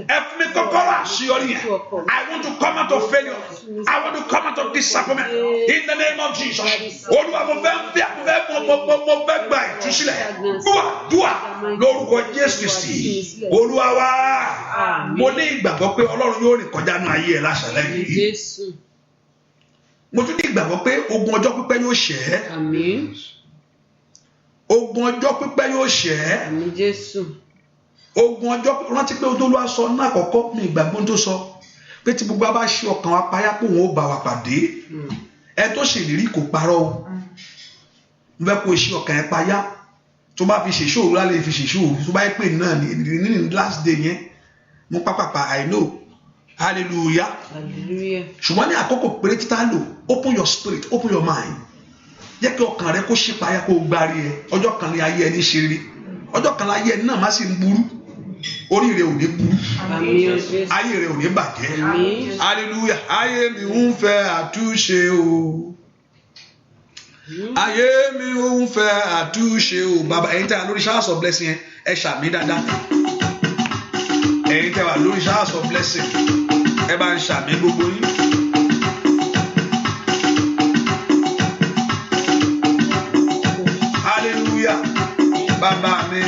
Ẹ fún mi kọ́kọ́rọ́ àṣeyọrí yẹn. I want to come out of failure. I want to come out of disappointment. In the name of Jesus. Olúwa mo fẹ́ gba ìtúsílẹ̀. Dúà lórúkọ Jésù Kristi. Olúwa wa. Mo ní ìgbàgbọ́ pé Ọlọ́run yóò rìn kọjá nínú ayé ẹ láṣálẹ́ yìí. Mo tún ní ìgbàgbọ́ pé ogun ọjọ́ pípẹ́ yóò ṣẹ́. Àmín. Ogun ọjọ́ pípẹ́ yóò ṣẹ́. Àmín Jésù. Ogun ọjọ́ rántí pé Olúwa sọ ní àkọ́kọ́ ní ìgbàgbọ́ tó sọ pé tí gbogbo bá ṣe ọkàn wa payá pé òun ó bá wa pàdé. Ẹ tó ṣèlérí kò parọ́ o. Mo fẹ́ kó ṣe ọkàn ẹ payá tó bá fi ṣèṣòro lálẹ́ fi ṣèṣòro tó bá yẹ pé náà ní last day yẹn mo pápápá I know hallelujah. Ṣùgbọ́n ní àkókò péré títà lò open your spirit, open your mind. Jẹ́ kí ọkàn rẹ kó ṣí payá kó gbárí ẹ. Ọjọ́ kan ní ayé ẹni ṣe rí. Ọjọ́ kan láyé ẹni náà má sì ń burú. Orí rẹ ò ní burú. Ayé rẹ ò ní bàjẹ́. Hallelujah. Ayé mi ń fẹ́ àtúnṣe o. Ayé mi ń fẹ́ àtúnṣe o. Bàbá ẹ̀yin tẹ́ wà lórí showers of blessing yẹn ẹ ṣàmì dáadáa. Ẹ̀yin tẹ́ wà lórí showers of blessing ẹ bá ń ṣàmì gbogbo yín. Hallelujah. Bàbá mi.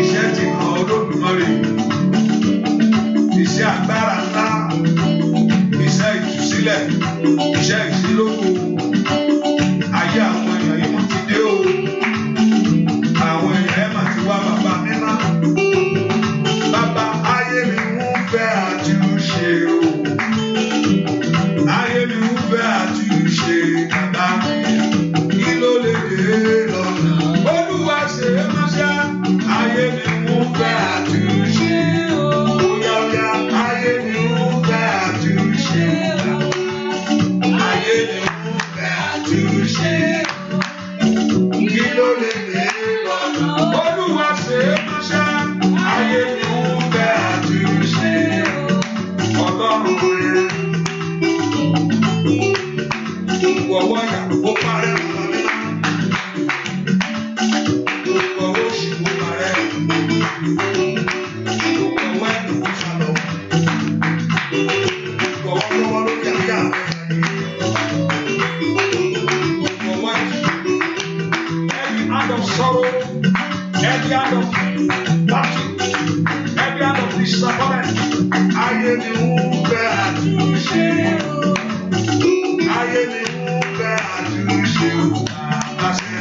Iṣẹ́ ti kan Olódùmarè. Iṣẹ́ agbára ńlá. Iṣẹ́ ìtúsílẹ̀. Iṣẹ́ ìṣílógo. Ayé àwọn èèyàn yìí wọ́n ti dé o. Àwọn èèyàn ẹ̀ mà ti wá bàbá mi ná. Bàbá ayé mi ń fẹ́ àtúnṣe o. Ayé mi ń fẹ́ àtúnṣe bàbá mi. Kí ló lè dé lọ́nà? Olúwa ṣe é máṣá. Ayé mi ń fẹ́ àtúnṣe. Oyáyá ayé mi ń fẹ́ àtúnṣe. Ayé mi ń fẹ́ àtúnṣe. Kí ló lè dé lọ́nà? Olúwa ṣe é máṣá. Ayé mi ń fẹ́ àtúnṣe. Ọlọ́run rẹ̀. Wọ̀wọ́ yà ó parẹ́ ọ̀rọ̀ mi náà. Wọ̀wọ́ sì ó parẹ́. Wọ̀wọ́ ẹ̀dùn kó sá lọ. Wọ̀wọ́ lọ́wọ́ lórí àyà rẹ̀. Wọ̀wọ́ ẹ̀dùn. Every hand of sorrow, every hand of battle, every hand of disappointment. Ayé mi ń fẹ́ àtúnṣe. Ayé mi ń fẹ́ àtúnṣe o. Àṣẹ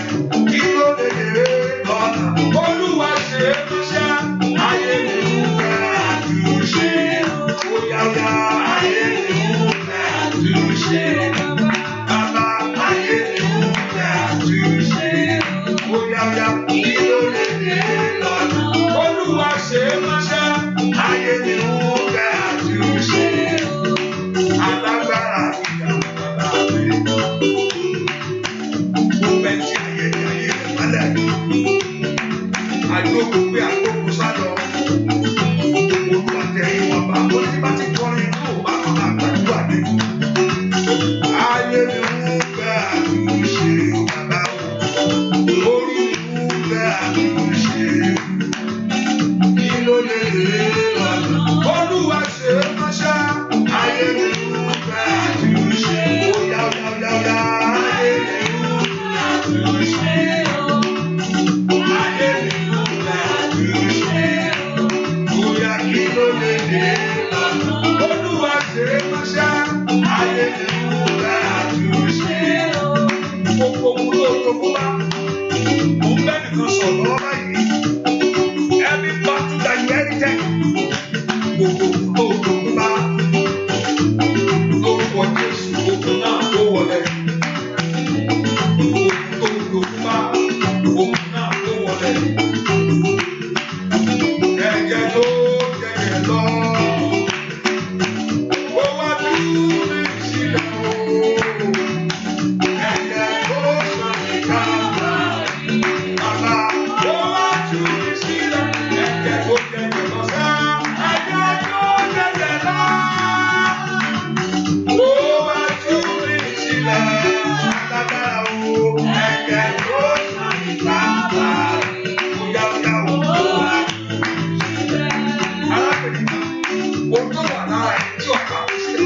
kí ló lè dé lọ́nà? Olúwa ṣe é múṣẹ́. Ayé mi ń fẹ́ àtúnṣe. Oyáyá ayé mi ń fẹ́ àtúnṣe. Bàbá ayé mi ń fẹ́ àtúnṣe. Oyáyá kí ló lè dé lọ́nà? Olúwa ṣe é múṣẹ́. Ayé mi ń fẹ́ àtúnṣe. Alágbára ìyàwó bàbá mi. Mo bẹ ti ayẹyẹ ayé rẹ̀ mọ́lẹ̀. Àjókòó pé àkókò sálọ. Olùwàtẹ̀ ìwọ̀n bá mo ní bá ti kọrin tó bá kọ́ máa gbàdúrà mi. Ayé mi ń fẹ́ àtúnṣe bàbá o. Orí mi ń fẹ́ àtúnṣe. Kí ló lè dé lọ́nà? Olúwa ṣe é máṣá. Ayé mi ń fẹ́ àtúnṣe. Oyá oyá oyá oyá. Ayé mi ń fẹ́ àtúnṣe. Ayé mi ń fẹ́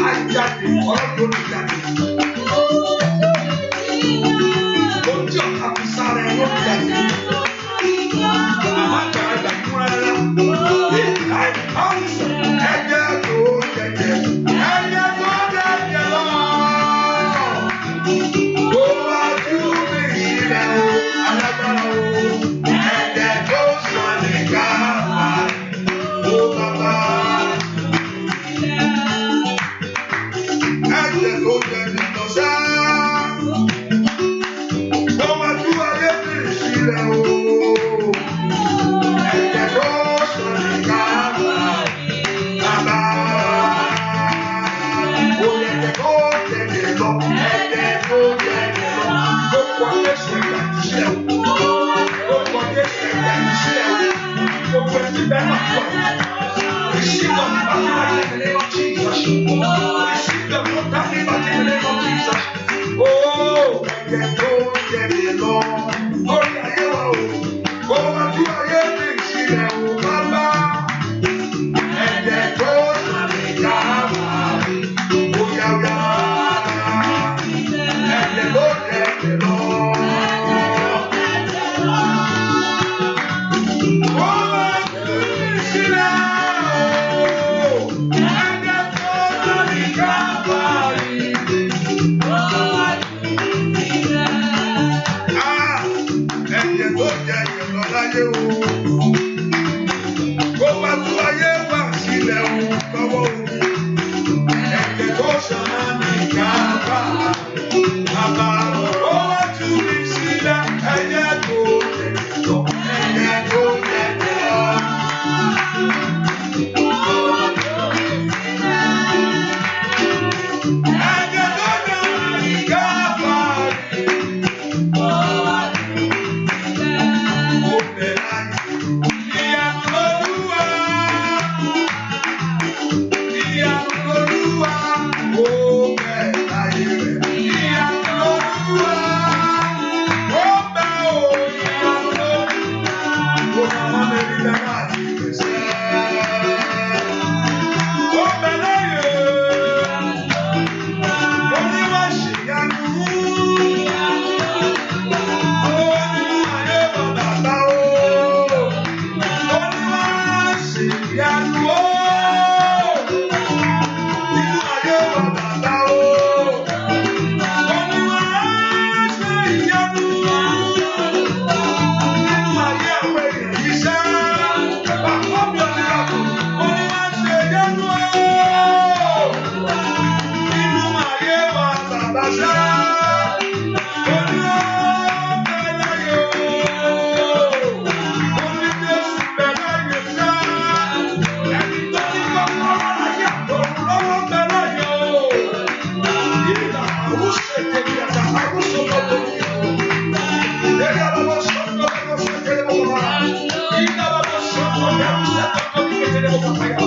Ajáde ọlọ́run ló jáde. Ojú ọ̀tá fi sára ẹ̀ ló jáde. Màmá àgbàlagbà múra rárá. Ẹ̀jẹ̀ tó jẹjẹ. Ẹ̀jẹ̀ tó jẹjẹ lọ. Ó wá jú mi sílẹ̀ o, alágbára o. Ẹ̀jẹ̀ tó sọ ní káfà. Ó bàbá. Ẹ̀jẹ̀ tó jẹjẹ lọ sá. Ó wá jú ayé mi sílẹ̀ o. Ẹ̀jẹ̀ tó sọ ní káfà. Bàbá. Ó lẹ̀jẹ̀ tó jẹjẹ lọ. Ẹ̀jẹ̀ tó jẹjẹ lọ. Ó kọ́ Jésù ẹ̀jẹ̀ àtúnṣe o. Ó kọ́ Jésù ẹ̀jẹ̀ àtúnṣe o. Gbogbo ẹtí bẹ́ẹ̀ máa kọ́ ẹ̀. Receive the power in the name of Jesus. Receive the power in the name of Jesus. Oh, ẹ̀jẹ̀ tó jẹjẹ lọ. Orí ayé wa o. Ó wá tú ayé mi sílẹ̀ o, bàbá. Ẹ̀jẹ̀ tó sàmì káàmà. Bóyá wá. Ẹ̀jẹ̀ tó jẹjẹ lọ. Ó wá tú mi sílẹ̀ o. Ẹ̀jẹ̀ tó sàmì káàmà. Ẹ̀jẹ̀ tó jẹjẹ lọ láyé o. Ó wá tú ayé wa sílẹ̀ o, lọ́wọ́ o. Ẹ̀jẹ̀ tó sàmì káàmà. Bàbá ó wá tú mi sílẹ̀. Ẹ̀jẹ̀ tó jẹjẹ lọ. Ẹ̀jẹ̀ tó jẹjẹ lọ. Ẹ̀jẹ̀ tó sàmì káàmà. Ó bẹ̀ láyé. Ìyanu Olúwa. Ìyanu Olúwa. Ó bẹ̀ láyé rẹ̀. Ìyanu Olúwa. Ó bẹ̀ o. Ìyanu Olúwa. Ó máa ń bẹ̀rẹ̀ lẹ́nu àti ìgbésẹ̀. Ó bẹ̀ láyé. Olúwa ṣèyanu. Ó nínú ayé wa bàbá o. Olúwa ṣèyanu o. Nínú ayé wa bàbá o. Olúwa ṣèyanu. Nínú ayé àwọn èèyàn yìí ṣá. Bàbá mi ò ní bàbá. Olúwa ṣèyanu o. Nínú ayé wa bàbá ṣá. Olúwa bẹ̀ láyé o. Oní Jésù bẹ̀ láyé ṣá. Ẹni tó ní kọ́kọ́rọ́ láyé àtọ̀run lọ́wọ́ bẹ̀ láyé o. Ìlà àrùsẹ̀ tẹ̀lé ẹ̀dá àrùsọ̀ lọ́dọ̀ mi o. Lẹ́yìn àbábọ̀ sọ́kọ̀ bẹ̀rẹ̀ ọ̀sẹ̀ tẹ̀lé bọ̀ wá. Ìlà àbábọ̀ sọ́kọ̀ bẹ̀rẹ̀ ọ̀sẹ̀ tẹ̀lé bọ̀ wá.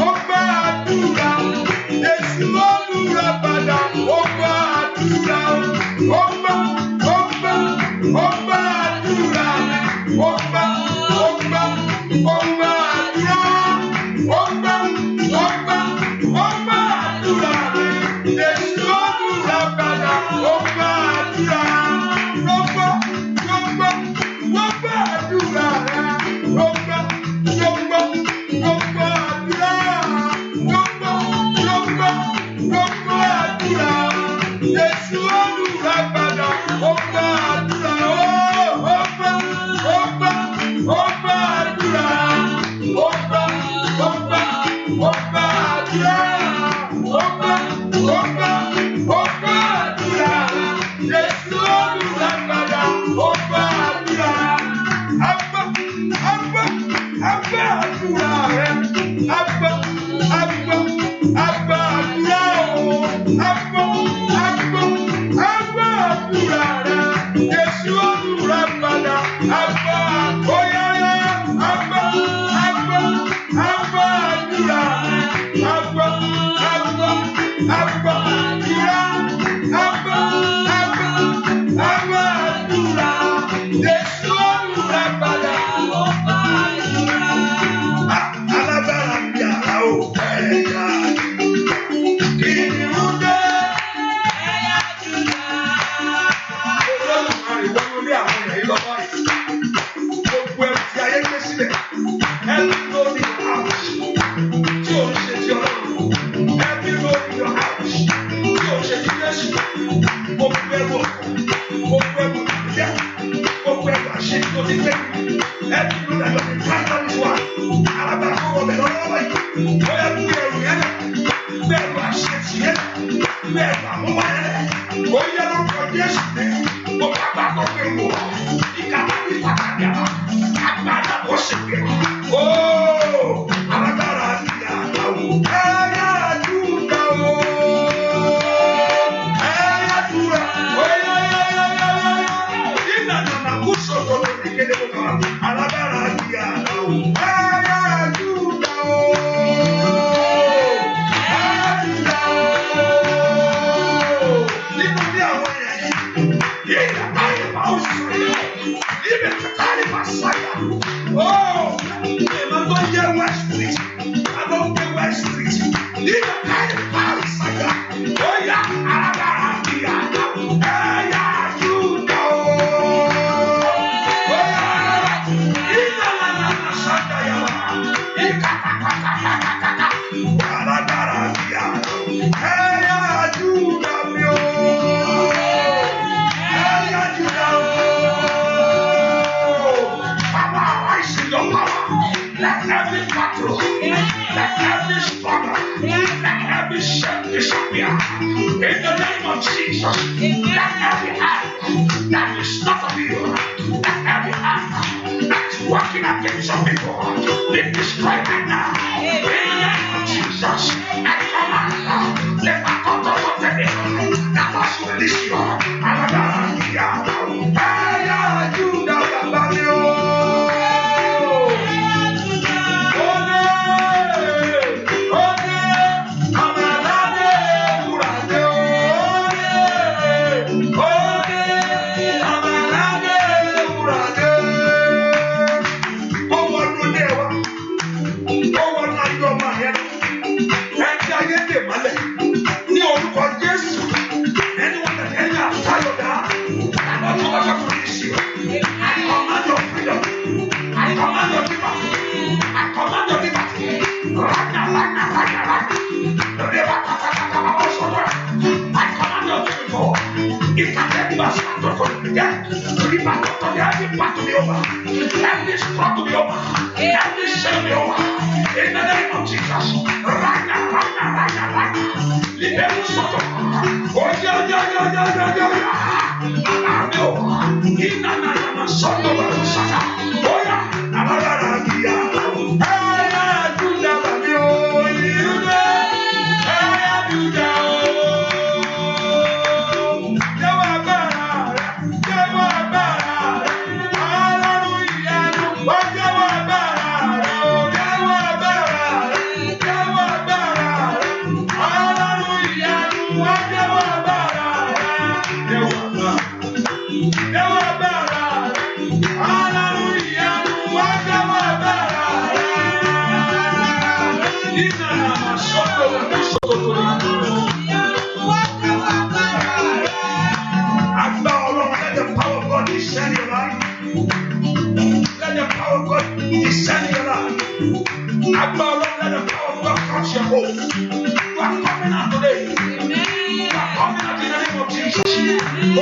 àdúrà, Jésù olùràpadà, ó gbọ́ àdúrà, ó gbọ́.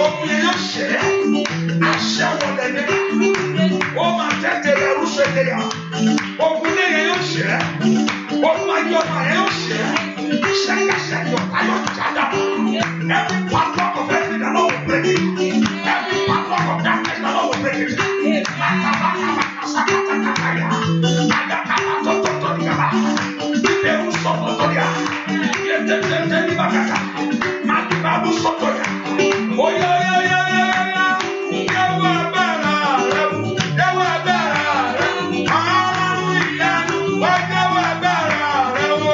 Ogun yẹn yóò ṣẹ́. Àṣẹ wọlé ní. Ó máa tètè ẹrú ṣètè yà. Ogun yẹn yóò ṣẹ́. Ogun ayọ̀ máa yóò ṣẹ́. Ṣẹ́kẹ́ṣẹ́kẹ́ ayọ̀ jáda. Every padlock of heaven the Lord will break it. Every padlock of darkness the Lord will break it. Makabakabakasakatakaya. Ayakabatototoria. Iberu sototoria. Yeteteteli bakata. Makibabu sotoria. Oya. Yawa bara rebu. Yawa bara rebu. Hallelujah. Yawa bara rebu.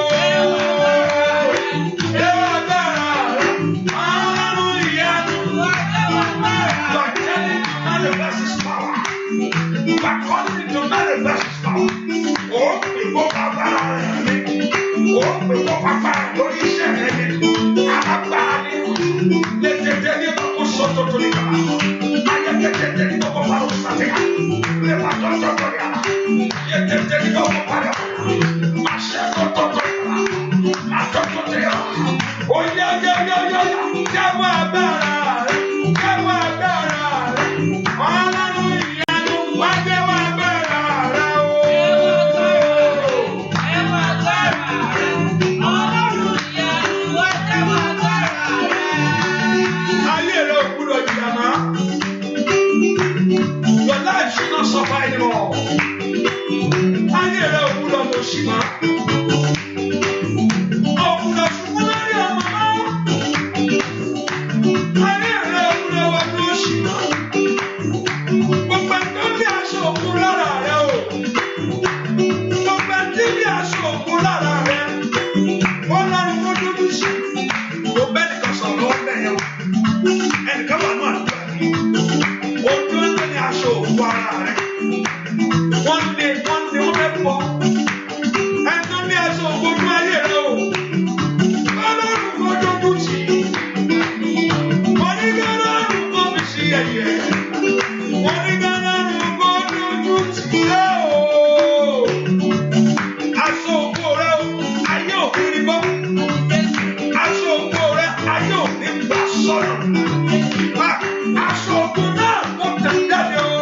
Yawa bara rebu. Hallelujah. You are calling to manifest His power. Oh, people are bara rebu. Oh, people are bara lórí iṣẹ́ rẹ̀ ni. Alágbára ni. Leteteli bako sototoria. Ayẹkẹtẹtẹli bako baro sateya. Lebatototoria. Yeteteli bako baro. Masẹtototoria. Matototoria. Oya. Yawa agbára rẹ̀. Yawa agbára rẹ̀. Hallelujah. Wá yawa agbára rẹ̀ o. Yawa agbára rẹ̀. Hallelujah. Wá yawa agbára rẹ̀. Ayé rẹ̀ ò gbúdọ̀ jìyà mọ́. Your life should not suffer anymore. Ayé rẹ̀ ò gbúdọ̀ lọ sí mọ́. Ò gbúdọ̀ ṣubú lórí ọmọ mọ́. Ayé rẹ̀ ò gbúdọ̀ wọ lọ sí mọ́. Gbogbo ẹni tó bí aṣọ òkun lára rẹ̀ o. Gbogbo ẹni tí bí aṣọ òkun lára rẹ̀. Wọ́n lọ́rùn kó dúdú sí. Kò bẹ́ẹ̀ nìkan sọ̀rọ̀ lọ́wọ́ bẹ́ẹ̀ yẹn o. Ẹnìkan wà ní àdúrà yìí. Ojú ẹni ní aṣọ òkun ara rẹ̀. Wọ́n fẹ́ pọ̀. Ẹni tó ní aṣọ òkun ní ayé rẹ̀ o. Ọlọ́run kó dúdú sí. Wọ́n ní kí Ọlọ́run kó fi sí ẹ̀yẹ. Wọ́n ní kí Ọlọ́run kó dúdú sí ẹ̀ o. Aṣọ òkun rẹ̀ o. Ayé òkun ni bọ́. Aṣọ òkun rẹ̀ ayé òkun gbà sọ̀rọ̀. Aṣọ òkun náà kò tẹ̀ jáde o.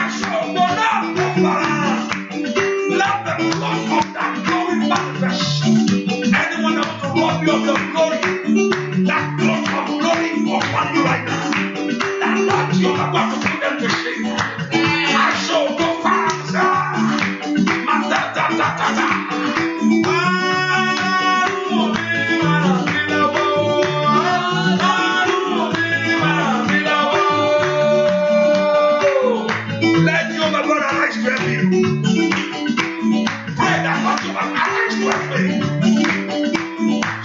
Aṣọ òkun náà kò fara. Let the blood of that glory manifest. Anyone that wants to rob you of your glory, that cloth of glory upon you right now. That Lord, you are about to put them to shame. Aṣọ òkun fara. Mata. Let Jehovah God arise to help you. Pray that God Jehovah arise to help me.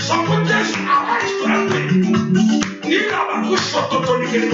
Someone just arise to help me. Need a good shot to Tony Kelly.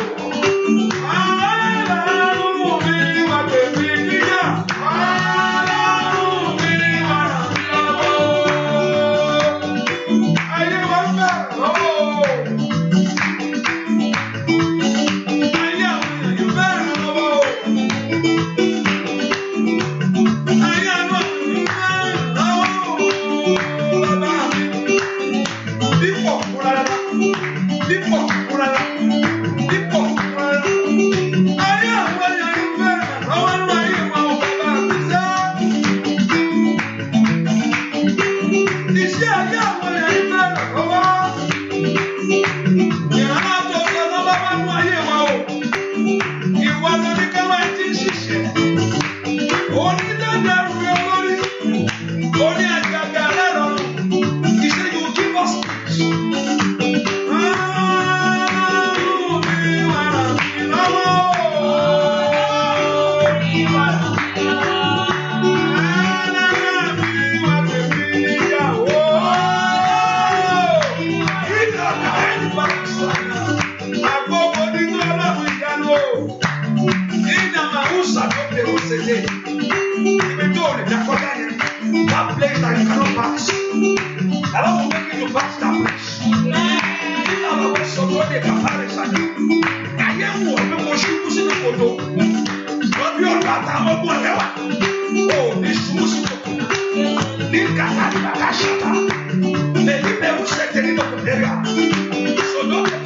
That place that you cannot pass. The Lord will make you to pass that place. So don't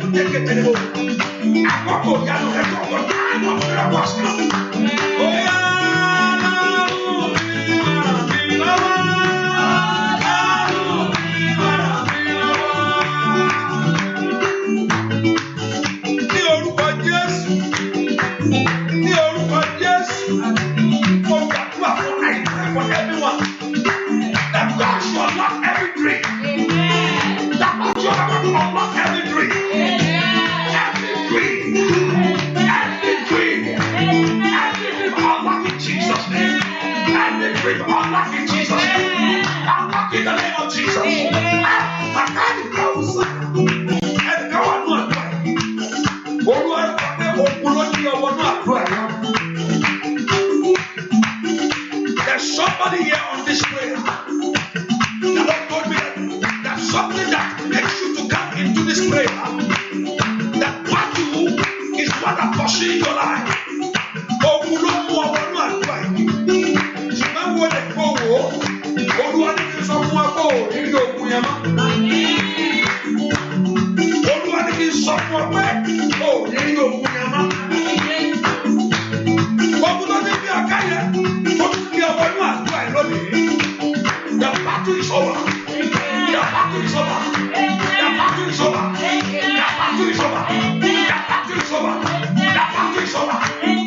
is over. That battle is over. That battle is over. That battle is over. That battle is over.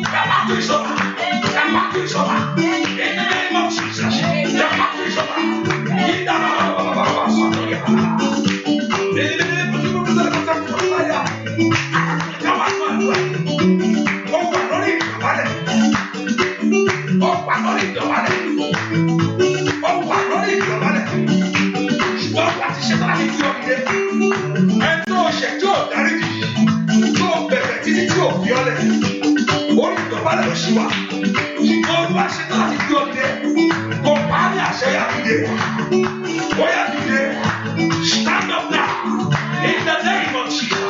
That battle is over. That battle is over. In the name of Jesus, that battle is over. In the stand up now in the name of Jesus.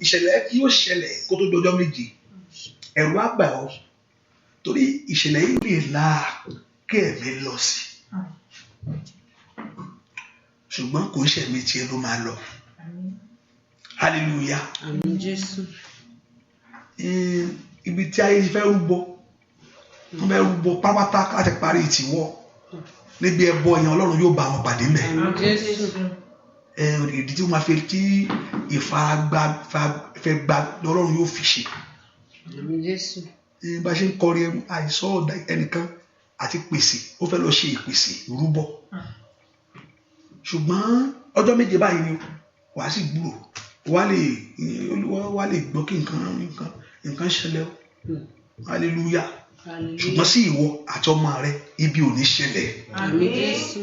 ìṣẹ̀lẹ̀ yóò ṣẹlẹ̀ kó tó dọjọ́ méje ẹ̀rù á bà ọ́ torí ìṣẹ̀lẹ̀ yìí lè la kí ẹ̀mí lọ sí ṣùgbọ́n kò ń ṣẹ̀mí tiẹ̀ ló máa lọ hallelujah àmín Jésù. Ibi tí ayé fẹ́ rúbọ wọ́n fẹ́ rúbọ pátápátá láti parí ìtìwọ́ níbi ẹbọ yẹn Ọlọ́run yóò bá wọn pàdé mẹ́. àmín Jésù. Ìdí tí wọ́n máa fi tí ìfaragbá fẹ́ gba Ọlọ́run yóò fi ṣe. àmín Jésù. Bá a ṣe ń kọrin àìsàn ẹnìkan àti pèsè ó fẹ́ lọ ṣe ìpèsè rúbọ ṣùgbọ́n ọjọ́ méje báyìí ni wàá sì gbúrò wàá lè gbọ́ kí nǹkan ṣẹlẹ̀ o hallelujah ṣùgbọ́n sí ìwọ àti ọmọ rẹ ibi ò ní ṣẹlẹ̀. àmín Jésù.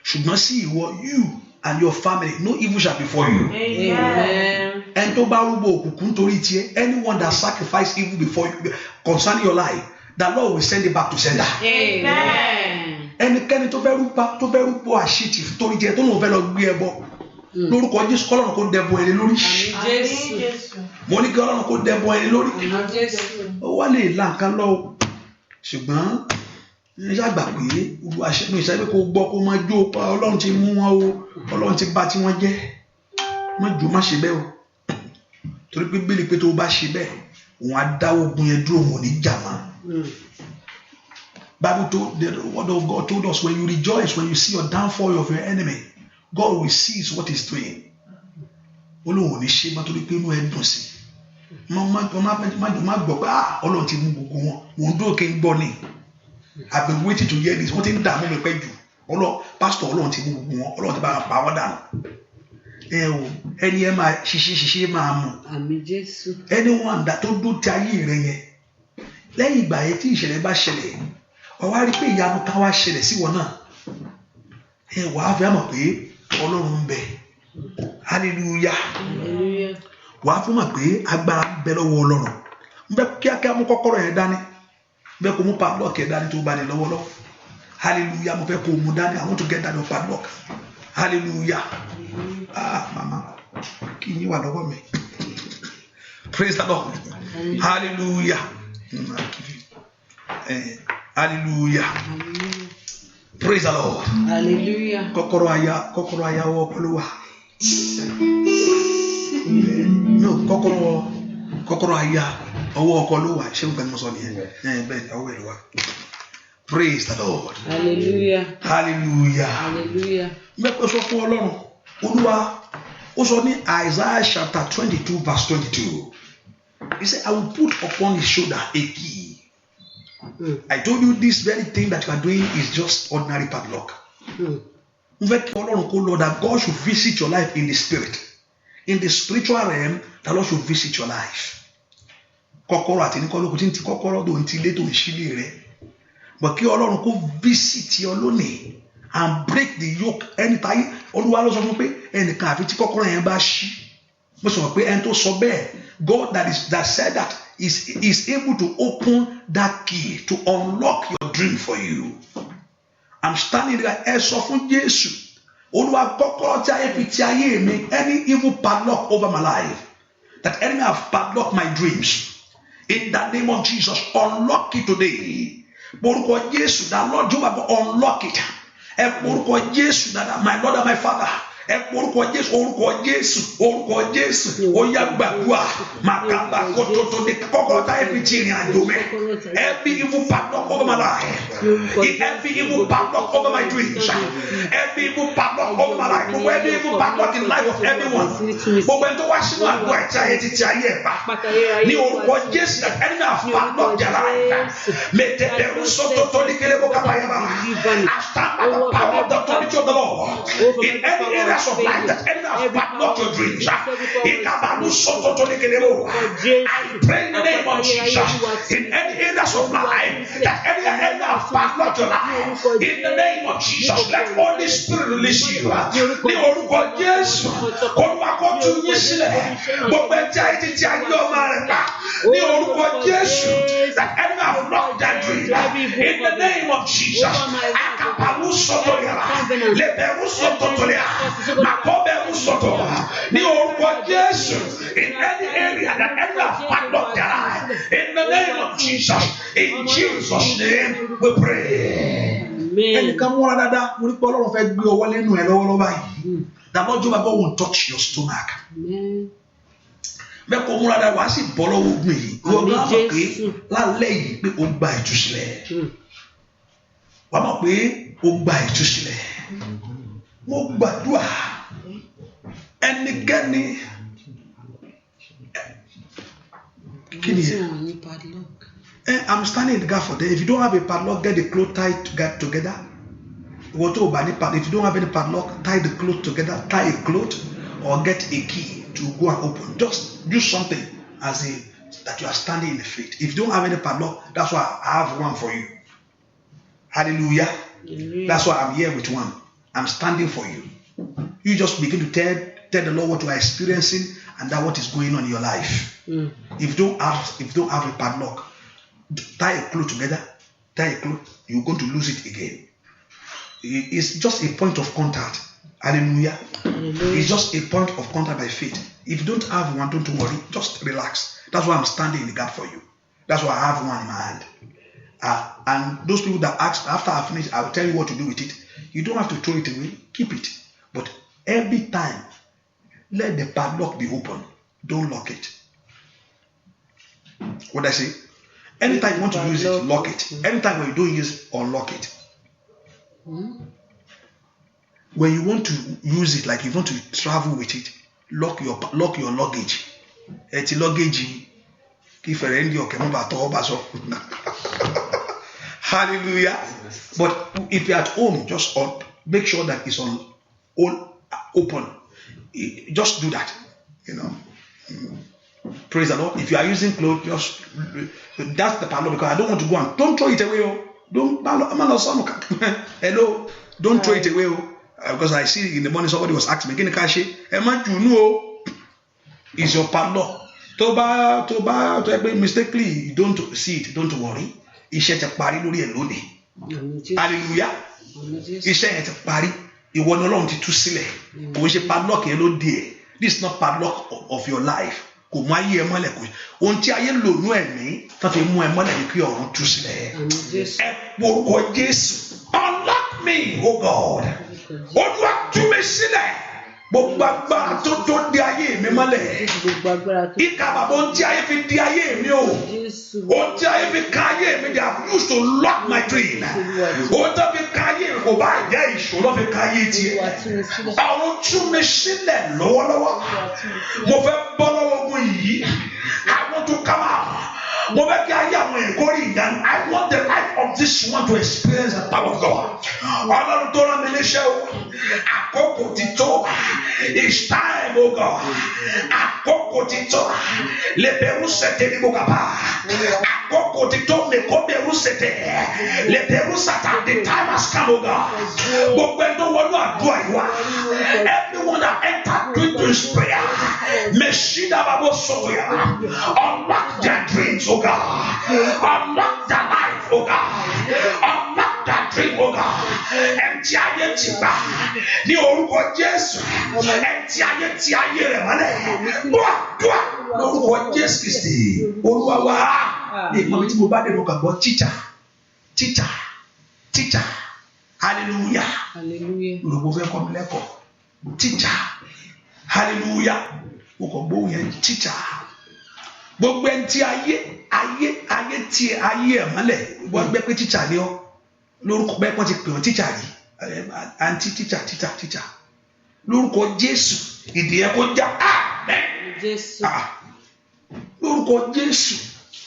ṣùgbọ́n sí ìwọ you and your family no evil shall befall you. amen. ẹni tó bá rúbọ òkùnkùn nítorí tiẹ̀ anyone that sacrifice evil before you concerning your life the Lord will send it back to sender. amen. ẹnikẹ́ni tó fẹ́ rúbọ àṣìtì torí tiẹ̀ tó lóun fẹ́ lọ gbé ẹbọ lórúkọ Jésù kọ́lọ́run kó dẹbọ ẹni lórí. àmín Jésù. mo ní kí Ọlọ́run kó dẹbọ ẹni lórí. àmín Jésù. ó wá lè la nǹkan lọ ṣùgbọ́n ṣàgbà pé àṣẹnu ìṣàgbé kó gbọ́ kó máa jó pa Ọlọ́run ti mú wọn o Ọlọ́run ti bà tí wọ́n jẹ́ má jó má ṣe bẹ́ẹ̀ o torí pé bílí pé tó o bá ṣe bẹ́ẹ̀ òun á dáwọ́ ogun yẹn dúró òun ò ní jà mọ́. Bible told the word of God told us when you rejoice when you see your downfall of your enemy God will cease what he's doing. ó lóun ò ní ṣe má torí pé inú ẹ dùn sí má gbọ́ pé Ọlọ́run ti mú gbogbo wọn òun dúró kí n gbọ́ ni I've been waiting to hear this wọ́n ti ń dààmú mi pẹ́ jù pásítọ̀ Ọlọ́run ti mú gbogbo wọn Ọlọ́run ti bá wọn pa wọ́n dànù ẹni ẹ máa ṣiṣẹ́ máa mú ẹni wọn àdá tó dó ti ayé rẹ yẹn lẹ́yìn ìgbà yẹn tí ìṣẹ̀lẹ̀ bá ṣẹlẹ̀ ọwọ́ rí pé ìyanu kan wá ṣẹlẹ̀ sí wọn náà wàá fẹ́ mọ̀ pé Ọlọ́run ń bẹ hallelujah wàá fẹ́ mọ̀ pé agbára ń bẹ lọ́wọ́ Ọlọ́run ń bẹ kíákíá mú kọ́kọ́rọ́ yẹn dání bẹ́ẹ̀ kó mú padlock yẹn dání tó bá ní lọ́wọ́lọ́wọ́ hallelujah mo fẹ́ kó mú dání I want to get that your padlock hallelujah mama kí ni wà lọ́wọ́ mi praise the Lord hallelujah hallelujah praise the Lord hallelujah kọ́kọ́rọ́ aya wọ pẹ̀lú wa no kọ́kọ́rọ́ aya ọwọ́ ọkọ ló wà ṣé nǹkan tí mo sọ nìyẹn bẹ́ẹ̀ ni ọwọ́ ẹ̀ ló wà praise the Lord hallelujah hallelujah hallelujah mẹ́pẹ́ sọ fún Ọlọ́run Olúwa ó sọ ní Isaiah chapter 22 verse 22 he said I will put upon his shoulder a key. I told you this very thing that you are doing is just ordinary padlock. That God should visit your life in the spirit. In the spiritual realm, the Lord should visit your life. But kí Ọlọ́run kó visit your lónìí and break the yoke. Anytime Olúwa ló sọ fún pé ẹnìkan àfi tí kọ́kọ́rọ́ yẹn bá ṣí. Mo sọ pé ẹni tó sọ bẹ́ẹ̀ God that said that is able to open that key to unlock your dream for you. I'm standing there. Ẹ sọ fún Jésù. Olúwa kọ́kọ́rọ́ tí ayé fi ti ayé mi. Any evil padlock over my life. That enemy have padlocked my dreams. In the name of Jesus, unlock it today. Orúkọ Jésù, that Lord Jehovah unlock it. Ẹ orúkọ Jésù, that my Lord and my Father. Orúkọ Jésù ó yá gbàdúrà màkàbà kótótó ní kọ́kọ́rọ́ tá ẹbí tí ìrìn àjò mi every evil padlock over my life every evil padlock over my dreams every evil padlock over my life every evil padlock in the life of everyone gbogbo ẹni tó wá sínú àgọ́ ẹ̀ tí ayé ti ti ayé ẹ̀ bá ní orúkọ Jésù that enemy have padlocked their life mẹtẹẹrù sọtọtọ ní kéré bó kábàáyà bá I stand by the power of the authority of the Lord in any area of life that enemy have padlocked your dreams. I pray in the name of Jesus in any areas of life that enemy have padlocked your life. In the name of Jesus, let Holy Spirit release you. Ní orúkọ Jésù, Olúwa kó tú yín sílẹ̀. Gbogbo ẹ̀jẹ̀ ayé ti ayé ọmọ rẹ̀ pa. Ní orúkọ Jésù, that enemy have blocked that dream. In the name of Jesus, Akapalu Sotolia, Leberu Sotolia. Ní orúkọ Jésù, in any area that ever padlocked their life, in the name of Jesus, in Jesus' name we pray. Ẹnìkan múra dáadáa, mo ní pé Ọlọ́run fẹ́ gbé ọwọ́ lẹ́nu ẹ̀ lọ́wọ́lọ́wọ́ báyìí. That Lord Jehovah God will touch your stomach. Bẹ́ẹ̀ kó múra dáadáa, wàá sì bọ́ lọ́wọ́ ogun yìí. Ìwọ náà mọ̀ pé lálẹ́ yìí pé ó gba ìtúsílẹ̀. Wàá mọ̀ pé ó gba ìtúsílẹ̀. Mo gbàdúrà ẹnikẹ́ni kí ni I'm standing in the gap for them. If you don't have a padlock, get the cloth tied together. If you don't have any padlock, tie the cloth together, tie a cloth or get a key to go and open. Just do something that you are standing in the faith. If you don't have any padlock, that's why I have one for you. Hallelujah. That's why I'm here with one. I'm standing for you. You just begin to tell the Lord what you are experiencing and that what is going on in your life. If you don't have a padlock, tie a cloth together, you're going to lose it again. It's just a point of contact. Hallelujah. It's just a point of contact by faith. If you don't have one, don't worry. Just relax. That's why I'm standing in the gap for you. That's why I have one in my hand. And those people that ask, after I finish, I will tell you what to do with it. You don't have to throw it away. Keep it. But every time, let the padlock be open. Don't lock it. What I say? Anytime you want to use it, lock it. Anytime when you don't use it, unlock it. When you want to use it, like you want to travel with it, lock your luggage. Ẹ ti luggage kí fẹ̀rẹ̀ ń di ọ̀kẹ́ mọ́ bá tọ́ bá sọ. Hallelujah. But if you're at home, just make sure that it's on all open. Just do that. Praise the Lord. If you are using clothes, just that's the parlor, because I don't want to go and don't throw it away. Hello, don't throw it away. Because I see in the morning somebody was asking me, is your parlor. Mistakenly, you don't see it, don't worry. Iṣẹ́ ti parí lórí ẹ̀ lónìí. Hallelujah. Iṣẹ́ ti parí. Ìwọ ni Ọlọ́run ti tú sílẹ̀. Kò ń ṣe padlock yẹn ló dé ẹ̀. This is not padlock of your life. Kò mú ayé ẹ mọ́lẹ̀ kò. Ohun tí ayé lò nú ẹ̀mí tó fi mú ẹ mọ́lẹ̀ ni kí ọ̀run tú sílẹ̀. Ẹ porúkọ Jésù. Unlock me, oh God. Olúwa tú mi sílẹ̀. Gbogbo agbára tó di ayé mi mọ́lẹ̀. Ìka bàbá ohun tí ayé fi di ayé mi o. Ohun tí ayé fi ka ayé mi, they have used to lock my dream. Ohun tí ayé fi ka ayé mi kò bá jẹ́ ìṣòro fi ka ayé tiẹ̀. Àwọn tú mi sílẹ̀ lọ́wọ́lọ́wọ́. Mo fẹ́ bọ́ lọ́wọ́ ogun yìí. I want to come out. Mo fẹ́ kí ayé àwọn ẹ̀kọ́ rí ìyanu. I want the life of this one to experience the power of God. Ọlọ́run tó rán mi níṣẹ́ o. Àkókò ti tó. It's time, oh God. Àkókò ti tó. Lẹ́bẹ̀rù sẹ̀tẹ̀ ní mo kàbá. Àkókò ti tó mẹ́kọ́bẹ̀rù sẹ̀tẹ̀. Lẹ́bẹ̀rù sàtà. The time has come, oh God. Gbogbo ẹni tó wọnú àdúrà yìí wá. Everyone that entered into his prayer. Mẹ̀sídà bàbá sọ̀rọ̀ yà. Unlock their dreams, oh God. Unlock their life, oh God. Unlock their dream, oh God. Ẹ̀ntì ayé ti gbà. Ní orúkọ Jésù. Ẹ̀ntì ayé ti ayé rẹ̀ mọ́lẹ̀. Dúà lórúkọ Jésù Kristi. Olúwa wá. Ní ìmọ̀ tí mo bá dé mo kàn gbọ́ teacher. Hallelujah. Olùkọ́ fẹ́ kọ́ mi lẹ́kọ̀ọ́. Teacher. Hallelujah. Mo kàn gbóhùn yẹn teacher. Gbogbo ẹni tí ayé tí ayé ẹ̀ mọ́lẹ̀ wọ́n gbẹ́ pé teacher ni ọ́ lórúkọ bẹ́ẹ̀ kọ́ ti pè ọ́ teacher rí àǹtí teacher lórúkọ Jésù ìdí ẹ̀ kó já amen lórúkọ Jésù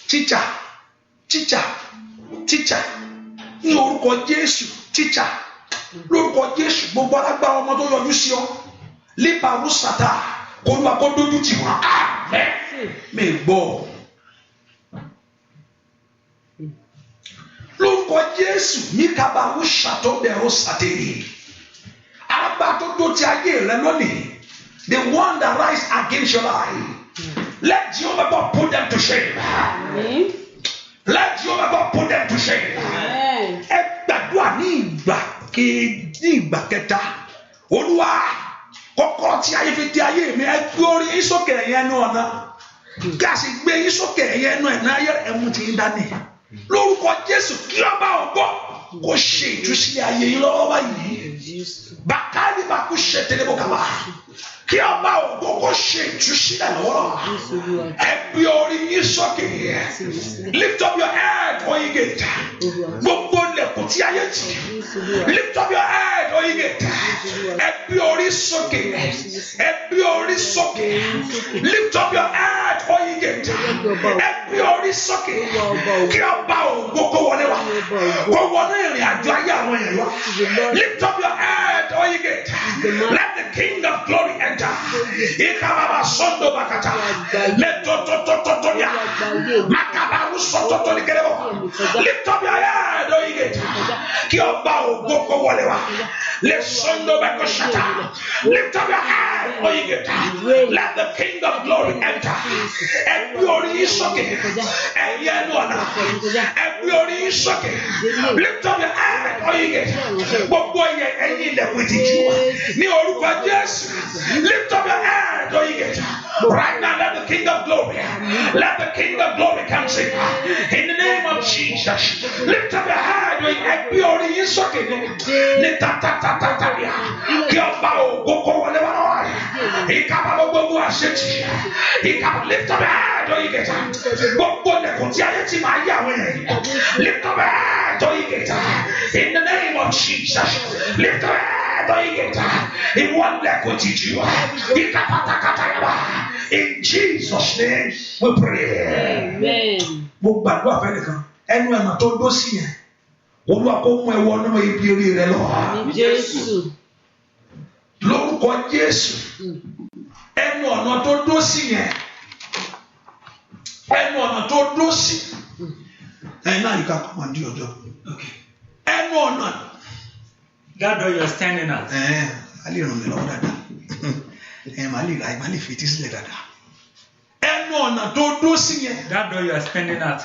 teacher ní orúkọ Jésù teacher lórúkọ Jésù gbogbo alágbára ọmọ tó yọjú sí ọ lípa rúṣàtà kó ló wà kó dójú tì wọ́n amen. Mi gbọ́ lórúkọ Jésù ní kábàáwò ṣàtọ́bẹ̀rù sàtẹ́rì alágbá tó dó ti ayé rẹ lónìí the one that rise against your life let Jehovah God put them to shame. Let Jehovah God put them to shame. Ẹ gbàdúrà ní ìgbà kẹta Olúwa kọ́kọ́rọ́ tí ayé fi di ayé mi ẹ gbé orí yín sókè ẹ̀yẹ ẹnu ọ̀nà gáàsì gbé yín sókè ẹ̀yẹ ẹnu ẹ̀ náà yẹ ẹ̀mú ti ń dání lórúkọ Jésù kí ọba ògo kó ṣe ìtúsílẹ̀ ayé yín lọ́wọ́ báyìí bàkàlì bá kú ṣe tẹ́lẹ̀ kaba kí ọba ògo kó ṣe ìtúsílẹ̀ lọ́wọ́ ẹ gbé orí yín sókè lift up your head oyin gate gbogbo lẹ̀kùn tí ayé tì lift up your head oyin gate ẹ gbé orí sókè lift up your head oyin gate ẹ gbé orí sókè kí ọba ògo kó wọlé wá kó wọlé ìrìn àjò ayé àwọn èèyàn wá lift up your head oyin gate let the King of Glory enter ikababa sondo bakata letototototoya makabaru sototo nikerebo lift up your head oyin gate kí ọba ògo kó wọlé wá le sondo bakoshata lift up your head oyin gate let the King of Glory enter ẹgbẹ́ orí sókè ẹ̀yẹ ẹnu ọ̀nà ẹgbẹ́ orí sókè lift up your head oyin gate gbogbo ẹ̀yìn ilẹ̀kùn ìtìjú ní orúkọ Jésù lift up your head oyin gate right now let the King of Glory come sing in the name of Jesus lift up your head oyin ẹgbẹ́ orí sókè ní tatatatataria kí ọba ògo kó wọlé wá lọ́wọ́ ìkàbà gbogbo àṣetì ìkàbà lift up your head oyin gate gbogbo lẹ̀kùn tí ayé ti máa yá àwọn èèyàn lift up your head oyin gate in the name of Jesus lift up your head In Jesus' name we pray. Amen. Mo gbàdúrà fẹ́ nìkan ẹnu ẹ̀nà tó dó sí yẹn Olúwa kó mú ẹ wọnú ibi orí rẹ lọ. Ní Jésù. Lórúkọ Jésù ẹnu ọ̀nà tó dó sí yẹn ẹnu ọ̀nà tó dó sí now you can come and do your job. Okay. Ẹnu ọ̀nà. That door you are standing at. A lè ràn mí lọ́wọ́ dáadáa màá lè fetí sílẹ̀ dáadáa. Ẹnu ọ̀nà tó dó sí yẹn. That door you are standing at.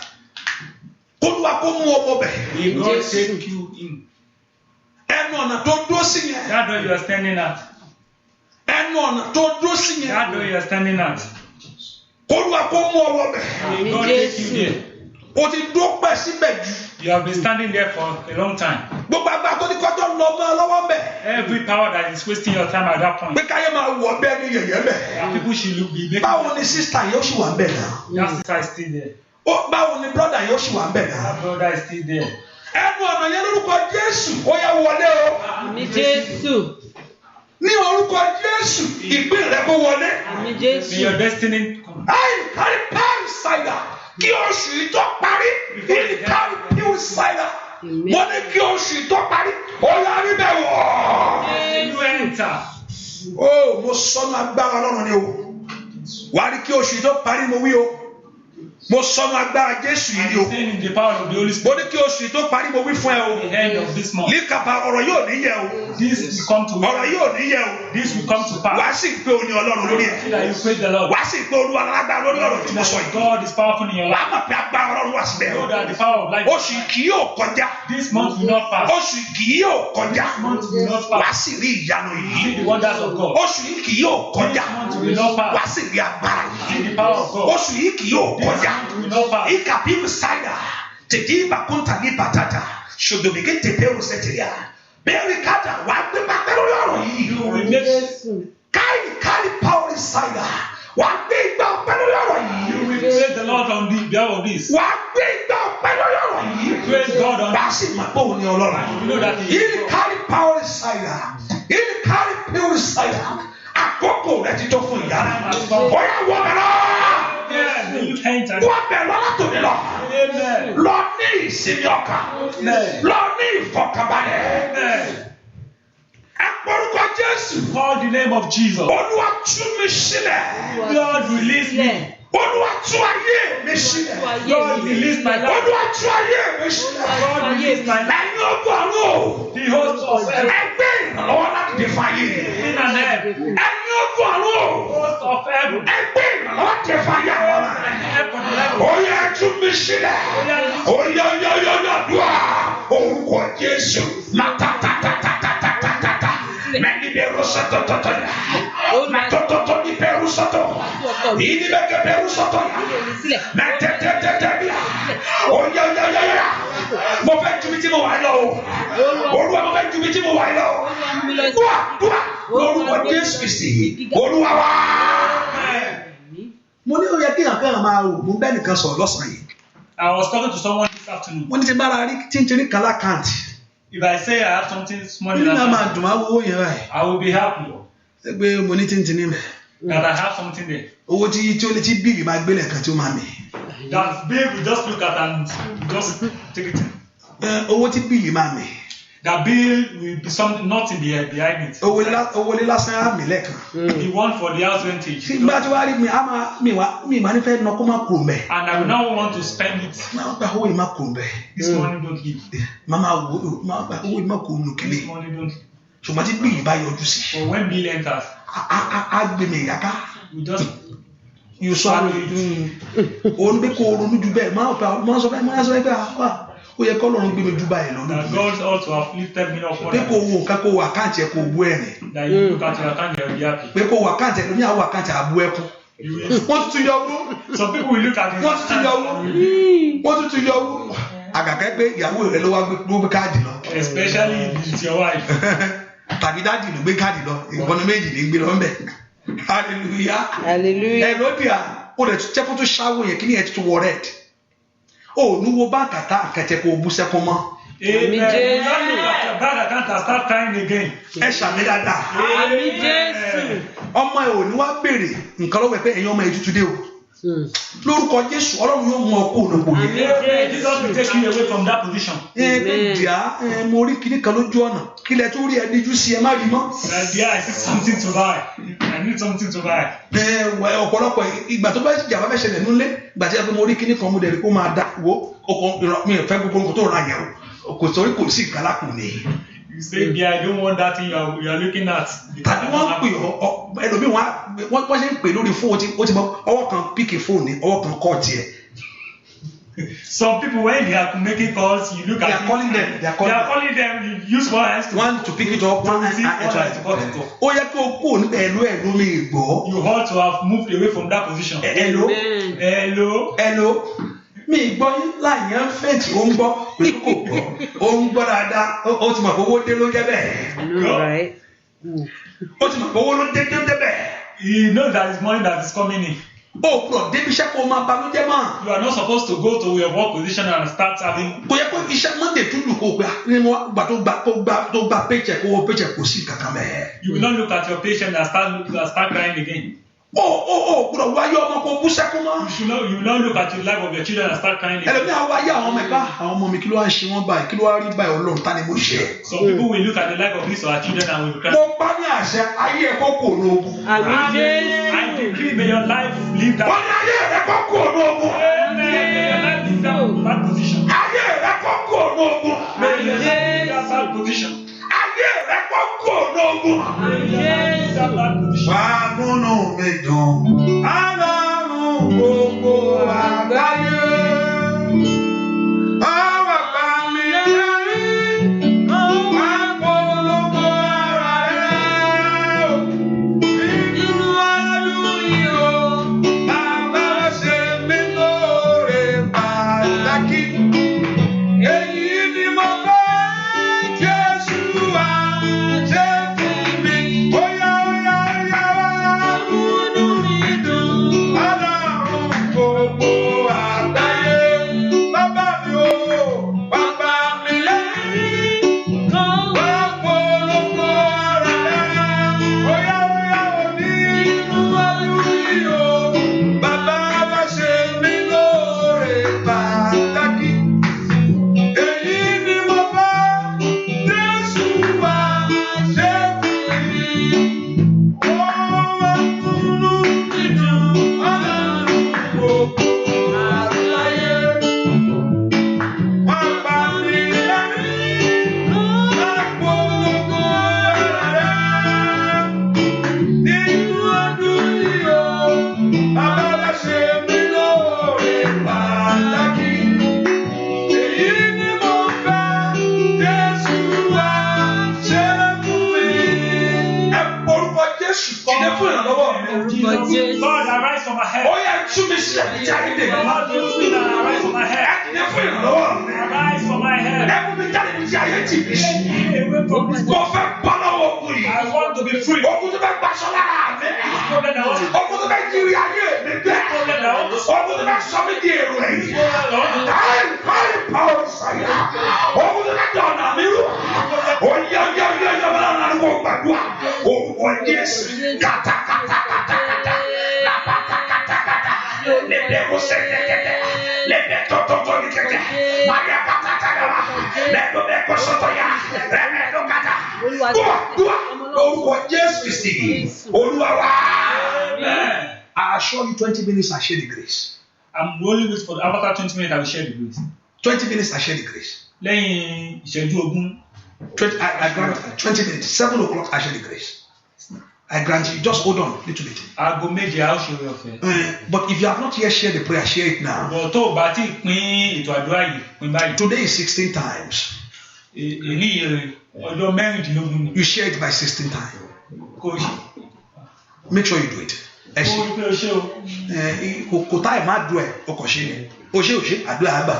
Olúwa kó mú ọmọ bẹ̀. May God take you in. Ẹnu ọ̀nà tó dó sí yẹn. That door you are standing at. Ẹnu ọ̀nà tó dó sí yẹn. That door you are standing at. Olúwa kó mú ọmọ bẹ̀. May God take you there. O ti dó pẹ́ síbẹ̀ jù. You have been standing there for a long time. Gbogbo àgbà tó ní kọjọ́ lọ mọ́ lọ́wọ́ bẹ̀. Every power that is wasting your time at that point. Pé káyé máa wọ̀ bẹ́ẹ̀ ní yẹ̀yẹ́ bẹ̀. And people should look be making. Báwo ni sísítà yóò ṣì wà bẹ̀ náà? That sister is still there. Báwo ni brọ́dà yóò ṣì wà bẹ̀ náà? That brother is still there. Ẹnu ọ̀nà yẹn lórúkọ Jésù ó yẹ wọlé o. Ní Jésù. Ní orúkọ Jésù ìpín rẹ kó wọlé. Ní May Jésù. your destiny come. Kárí pààrọ̀ ṣáìdà kí oṣù yìí tó parí. Kárí pààrọ̀ ṣáìdà. Mo ní kí oṣù yìí tó parí. Ó yára bẹ̀ wọ̀. You enter. Mo sọnù agbára Ọlọ́run ni o. Wàá rí kí oṣù yìí tó parí mo wí o. Mo sọnù agbára Jésù yìí ni o. Stand in the power of the Holy Mo Spirit. ní kí oṣù yìí tó parí mo wí fún ẹ o. The end of this month. Líkàpá ọ̀rọ̀ yóò ní yẹ o. This will come to Ọ̀rọ̀ yóò ní yẹ o. This will come to Wàá pass. sì pé o ní Ọlọ́run lórí ẹ̀. See that you praise the Lord. Wàá sì pé Olúwa alágbára lórí ọ̀rọ̀ tí mo sọ yìí. God is powerful in your Wàá life. mọ̀ pé agbára Ọlọ́run wà síbẹ̀. Know that the power of life. Oṣù kì yóò kọjá. This month will not pass. Oṣù kì yóò kọjá. month will not Wàá pass. sì rí ìyanu yìí. See the wonders of God. Oṣù yìí kì yóò kọjá. This month will not pass. Wàá sì rí agbára yìí. See the power of God. Oṣù yìí kì yóò kọjá. This month will not pass. Ikapimu saida. Tètè ìbàkúntà ní bàtàtà. Ṣòdòmíkè tètè òsètìlíà. Bẹ́ẹ̀ni kájà wàá gbé pàtẹ́ lórí ọ̀rọ̀ yìí. You will make. Jésù. Kárí power saida. Wàá gbé ìgbà ọ̀pẹ lórí ọ̀rọ̀ You yìí. will praise the Lord on the behalf of this. Wàá gbé ìgbà ọ̀pẹ lórí ọ̀rọ̀ yìí. Praise God on Wàá sì máa pé òun ní Ọlọ́run. You know that He is Yìí God. kárí power saida. Yìí kárí power saida. Àkókò rẹ̀ ti tó fún ìyá rẹ̀. Bóyá wọ́n bẹ̀rẹ̀. Yeah, you enter. Wọ́n bẹ̀rẹ̀ látòdì lọ. Amen. Lọ ní ìsinmi ọkàn. Amen. Lọ ní ìfọ̀kànbalẹ̀. Amen. Ẹ porúkọ Jésù. Call the name of Jesus. Olúwa tú mi sílẹ̀. Lord, release me. Olúwa tú ayé mi sílẹ̀. Lord, release my life. Olúwa tú ayé mi sílẹ̀. God, release my life. Ẹ̀yin ogun ọ̀run o. The host of heaven. Ẹgbẹ́ ìrànlọ́wọ́ láti dé fàyè. In and heaven. Ẹ̀yin ogun ọ̀run o. Host of heaven. Ẹgbẹ́ ìrànlọ́wọ́ láti dé fàyè àwọn ọmọ rẹ̀. Help on the level. Ó yẹ tú mi sílẹ̀. Ó yọ dùà. Orúkọ Jésù. Mátàtàtàtàtàtàtà. Mẹ́ni bẹ̀rù sọ́tọ̀tọ̀tọ̀ yà. Mẹ́tọ̀tọ̀tọ̀ ní bẹ̀rù sọ́tọ̀. Ìní bẹ̀kẹ̀ bẹ̀rù sọ́tọ̀ yà. Mẹ́tẹ̀tẹ̀tẹ̀tẹ̀ bíà. Ó yọ. Mo fẹ́ ju bí tí mo wà lọ o. Olúwa mo fẹ́ ju bí tí mo wà lọ o. Dùà. Lórúkọ Jésù Kristi. Olúwa wá. Mo ní ó yẹ kí àkàrà máa rò mo bẹ́ẹ̀ nìkan sọ̀rọ̀ lọ́sàn-án yìí. I was talking to someone this afternoon. Mo ní ti bára rí tíntìní kan lákàntì. If I say I have something small Mo in ní máa that, dùn máa wo owó yẹn báyìí. I will be happy Ṣé pé mo ní tíntìní mẹ́? that I have something there. Owó tí ó lè tí bíìlì máa gbélé kan tí ó máa mì. That bill we just look at and just take it. Owó tí bíìlì máa mì. That bill will be something nothing behind it. Owó lé lásán á mì lẹ́ẹ̀kan. The one for the house rentage. Nígbà tí wàá rí mi máa ní fẹ́ nà kó má kúrò mbẹ́. And I will now want to spend it. Máa gba owó yìí má kúrò mbẹ́. This money don't give. Máa gba owó yìí má kúrò nù kílé. This money don't give. Ṣùgbọ́n tí bíìlì bá yọjú sí. But when bill enters, Á gbé mi ìyáká. we just Yóò sọ àwọn òun bí kò ronú ju bẹ́ẹ̀ máa sọ fẹ́ ó yẹ kọ́ lọ́run gbé mi ju báyìí lọ. that God also have lifted me up more pé than kò wo nǹkan kó wo àkáǹtì ẹ̀ kò bú ẹ̀rìn. that you look at your account and you'll be happy. pé kò wo àkáǹtì ẹ̀ lómi àwọn àkáǹtì àbú ẹkún. You will, wọ́n tuntun yọ owó. some people will look at it. wọ́n tuntun yọ owó. wọ́n tuntun yọ owó. àgàkẹ́ pé ìyàwó rẹ̀ ló gbé káàdì lọ. Especially if it's your wife. tàbí dáàdì ló gbé káàdì lọ ìkànnì méjì ní gbé lọ ń bẹ̀. hallelujah. Hallelujah. ẹ lóde à ó lè tún jẹ́kó tó ṣáwó yẹn kí ni ẹ ti tún wọ rẹ́ẹ̀d. ó ní wo báńkì àtà àkàtẹ́ kó o bú sẹ́kún mọ́ Amen. Jesus. Don't look at your bank account and start crying again. ẹ ṣàmì dáadáa. Àmì Jésù. ọmọ ẹ ò ní wá béèrè nǹkan lọ́wọ́ ẹ pé ẹ̀yin ọmọ ẹ tútù dé o. lórúkọ Jésù Ọlọ́run yóò mú ọ kó ònàpò yẹn. Amen. Jesus will take you away from that position. mo rí kinní kan lójú ọ̀nà kílẹ̀ tó rí ẹ díjú sí ẹ má rí mọ́. Yeah, I see something to buy. I need something to buy. ọ̀pọ̀lọpọ̀ ìgbà tó bá jàmbá fẹ́ ṣẹlẹ̀ nílé ìgbà tí ẹ pé mo rí kinní kan mo dẹ̀ rí kó máa dá wo ọkọ̀ mi ò fẹ́ gbogbo nǹkan tó ra yẹn o kò sọ kò sí ìkàlákùn ni. You say, yeah, I don't want that thing you are looking at. tàbí wọ́n ń pè ọ́ ẹlòmíì wọ́n ṣe ń pè lórí fóònù ó ti mọ ọwọ́ kan píkì fóònù ọwọ́ kan kọ́ tiẹ̀. Some people, when they are making calls, you look at They are calling them. They are calling them. You use one hand to one to pick it up, one hand to cut it off. ó yẹ kí o kó nípa ẹ̀lú mi gbọ́. You ought to have moved away from that position. Hello. Mi gbọ́ yín láyé ń fẹ̀tì ó ń gbọ́ pẹ̀lú kò gbọ́ ó ń gbọ́ dáadáa ó ti mọ̀ pé owó dé ló jẹ́ bẹ́ẹ̀. Ó ti mọ̀ pé owó ló dé bẹ́ẹ̀. You know that is money that is coming in. O gbọ́dọ̀ débi iṣẹ́ kó o máa banújẹ́ mọ́. You are not supposed to go to your work position and start having. Kò yẹ kó iṣẹ́ Monday tún lù kó o gbà nínú gbà tó gba paycheck owó paycheck kò sí kankan mẹ́ẹ̀. You will not look at your patient and start crying again. O gbọ́dọ̀ wáyé ọmọ kó bú sẹ́kún mọ́. You will not look at the life of your children and start crying again. Ẹlòmíì á wáyé àwọn ọmọ ẹ̀ka àwọn ọmọ mi kí ló wá ń ṣe wọ́n báyìí kí ló wá rí báyìí Ọlọ́run ta ni mo ṣe. Some people will look at the life of these our children and will cry. Mo bá ní àṣẹ ayé ẹ̀kọ́ kò lóògùn. Àmì Jésù. I decree may your life live that. Wọ́n ní ayé ẹ̀kọ́ kò lóògùn. May your life live that position. Ayé ẹ̀kọ́ kò lóògùn. May your life live that position. Ayé ẹ̀kọ́ kò lóògùn. Wàá múnú mi dùn. Ọlọ́run gbogbo àgbáyé. Ọwọ́ bá mi lẹ́rìn. Wàá polówó ara rẹ̀. Nínú ọdún yìí o, bàbá ṣe mí lóore pàtàkì. Èyí ni mo fẹ́ Jésù wá ṣe fún mi. Óyá múnú mi dùn. Ọlọ́run gbogbo àgbáyé. Bàbá mi o, bàbá mi lẹ́yìn. Wá polówó ara rẹ̀. Óyá nínú ọdún yìí o, bàbá wá ṣe mí lóore pàtàkì. Èyí ni mo bá Jésù wá ṣe fún mi. Ó wá múnú mi dùn. Ọlọ́run gbogbo àgbáyé. Wá bá mi lẹ́rìn. Wá polówó ara rẹ̀. Nínú ọdún yìí o, bàbá wá ṣe mí lóore pàtàkì. Èyí ni mo fẹ́ Jésù wá ṣe fún mi. Ẹ porúkọ Jésù dìde fún ìrànlọ́wọ́ mi. Orúkọ Jésù. Lord, arise from my head. Ó yẹ tú mi sílẹ̀ ní jáde dè mí. Lord, use me and arise from my Ẹ head. dìde fún ìrànlọ́wọ́ mi. Arise from my head. Ẹ mú mi jáde ní ti ayé tì mí. Take me away from this. Mo fẹ́ bọ́ lọ́wọ́ ogun yìí. I want to be free. Ogun tó fẹ́ gbaṣọ lára mi. Problem that was Ogun tó fẹ́ jírí ayé mi bẹ́ẹ̀. problem that was Ogun tó fẹ́ sọ mí di èrò ẹ̀yìn. Káyì pàwọ́ sàyà. Ogun tó fẹ́ dọ̀nà mi rú. Oyè bọ́lá náà kò gbàdúrà. Orúkọ Jésù. Kàtàkàtàkàtàkàtà. Làbàkàkàtàkàtà. Lẹ́dẹ̀ kò sẹ́kẹ̀ kẹ̀kẹ́. Lẹ́dẹ̀ tọ́tọ́tọ́ ní kẹ̀kẹ́. Máyà kàtàkàtàkàtà. Lẹ́dọ̀ bẹ́ẹ̀ kọ́ sọ́tọ̀ yá. Rẹ́mẹ̀dọ̀ kàtà. Dúà. Orúkọ Jésù Kristi. Olúwa wá. Amen. I assure you 20 minutes I share the grace. I'm only wait for after 20 minutes I will share the grace. 20 minutes I share the grace. Lẹ́yìn ìṣẹ́jú ogún. 20, I grant 20 minutes. 7 o'clock I share the grace. I grant you. Just hold on a little bit. Aago méje a ó ṣe oore ọ̀fẹ́. But if you have not yet shared the prayer, share it now. Bọ̀ tó o bá ti pín ètò àdúrà yìí pín báyìí. Today is 16 times. Èyí ọjọ́ mẹ́rìndínlógún ni. You share it by 16 times. Kò ṣe. Make sure you do it. Ẹ Ó ṣe. rí pé o ṣe o. Kò táì má dùn ẹ̀ o kò ṣe ni. O ṣe àdúrà àgbà.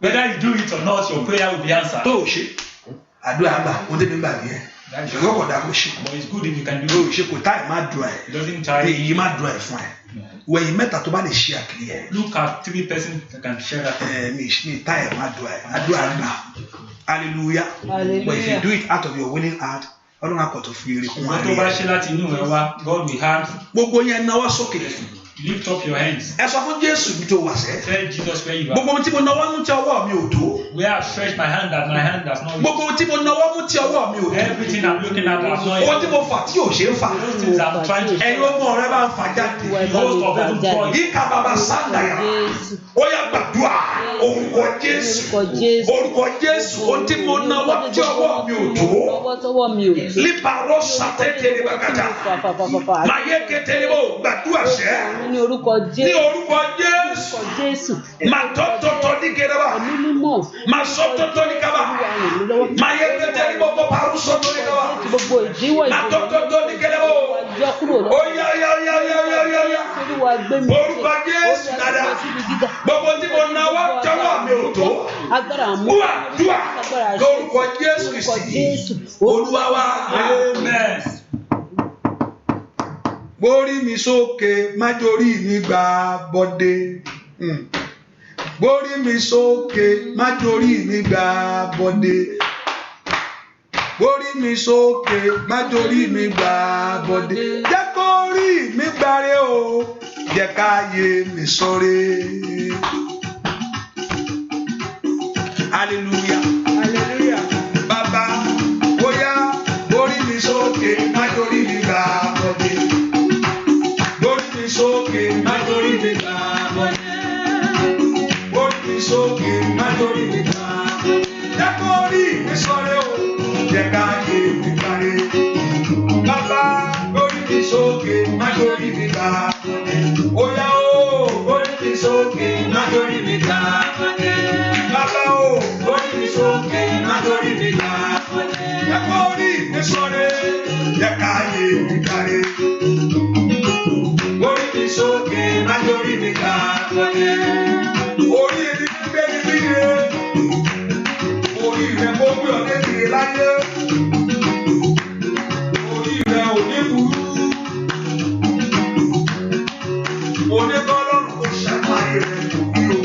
Whether you do it or not, your prayer will be answered. Tó o ṣe àdúrà àgbà o débi ń bà nìyẹn. Ṣùgbọ́n kò dáa kó ṣe. But it's good if you can O do it. ṣe kò táì má dùn ẹ̀. It doesn't tire. Èyí má dùn ẹ̀ fún ẹ. Wẹ̀yìn mẹ́ta tó bá lè ṣe àkìlẹ̀ ẹ̀. Look at 3 persons that can share that. Mi táì má dùn ẹ̀. Àdúrà àgbà. Hallelujah. But if you do it out of your willing heart, ọlọ́run akọ̀tún fi èrè kún Ṣùgbọ́n tó bá ṣe láti inú ẹ wá, God will hand. gbogbo yẹn náwó sókè. Lift up your hands. ẹ sọ fún Jésù bí tó wà sẹ́. Tell Jesus where you are. gbogbo ohun tí mo náwó mú tí ọwọ́ mi ò tó. Where I stretch my hand that my hand does not reach. gbogbo ohun tí mo náwó mú tí ọwọ́ mi ò tó. Everything I'm looking at does not ohun tí mo fà tí ò ṣe é fà. Those things I'm trying to ẹ̀yin ọmọ rẹ bá ń fà jáde. Most of them fall. Yíká bàbá Sandaya. Ó yá gbàdúrà orúkọ Jésù. Orúkọ Jésù. Ohun tí mo náwó tí ọwọ́ mi ò tó. Líparọ́ sàtẹ́tẹ̀ ní bàkàtà. Màyé kété ni mo gbàdúrà sẹ́. Ní orúkọ Ní orúkọ Jésù. Màá tọ́tọ́tọ́ ní kérébà. Màá sọ tọ́tọ́ ní kábà. Màyé kété ni mo bọ́ parú sọ́tọ́ ní kábà. Gbogbo ìdíwọ́ Màá tọ́tọ́tọ́ ní kérébà. yọ kúrò lọ́wọ́. Ó yá. Olúwa gbé mi Orúkọ Jésù dada. Gbogbo tí mo náwó tọ́wọ́ mi ò tó. Agbára mú. Dúà lórúkọ Jésù Kristi. Olúwa wa. Amen. Gbórí mi sókè, má jorí mi gbà bọ́dé. Gbórí mi sókè, má jorí mi gbà bọ́dé. Gbórí mi sókè, má jorí mi gbà bọ́dé. Jẹ́ kó rí mi gbàre o, jẹ́ ká yé mi sọ́re. Hallelujah. Hallelujah. Bàbá, bóyá gbórí mi sókè, má jorí mi gbà bọ́dé. Gbórí mi sókè, má jorí mi gbà bọ́dé. Gbórí mi sókè, má jorí mi gbà bọ́dé. Jẹ́ kó rí mi sọ́re o, jẹ́ ká yé mi gbàre. Bàbá, gbórí mi sókè, má jorí mi gbà bọ́dé. Bóyá o, gbórí mi sókè, má jorí mi gbà bọ́dé. Bàbá o, gbórí mi sókè, má jorí mi gbà bọ́dé. Jẹ́ kó rí mi sọ́re, jẹ́ ká yé mi gbàre. Orí mi sókè, má jorí mi gbà bọ́dé. Orí ẹni gbé mi níye. Orí rẹ̀ kó gbé ọ débi láyé. Orí rẹ̀ ò ní burú. Onígbọ́lọ́run kò ṣàlàyé rẹ̀ lórí o.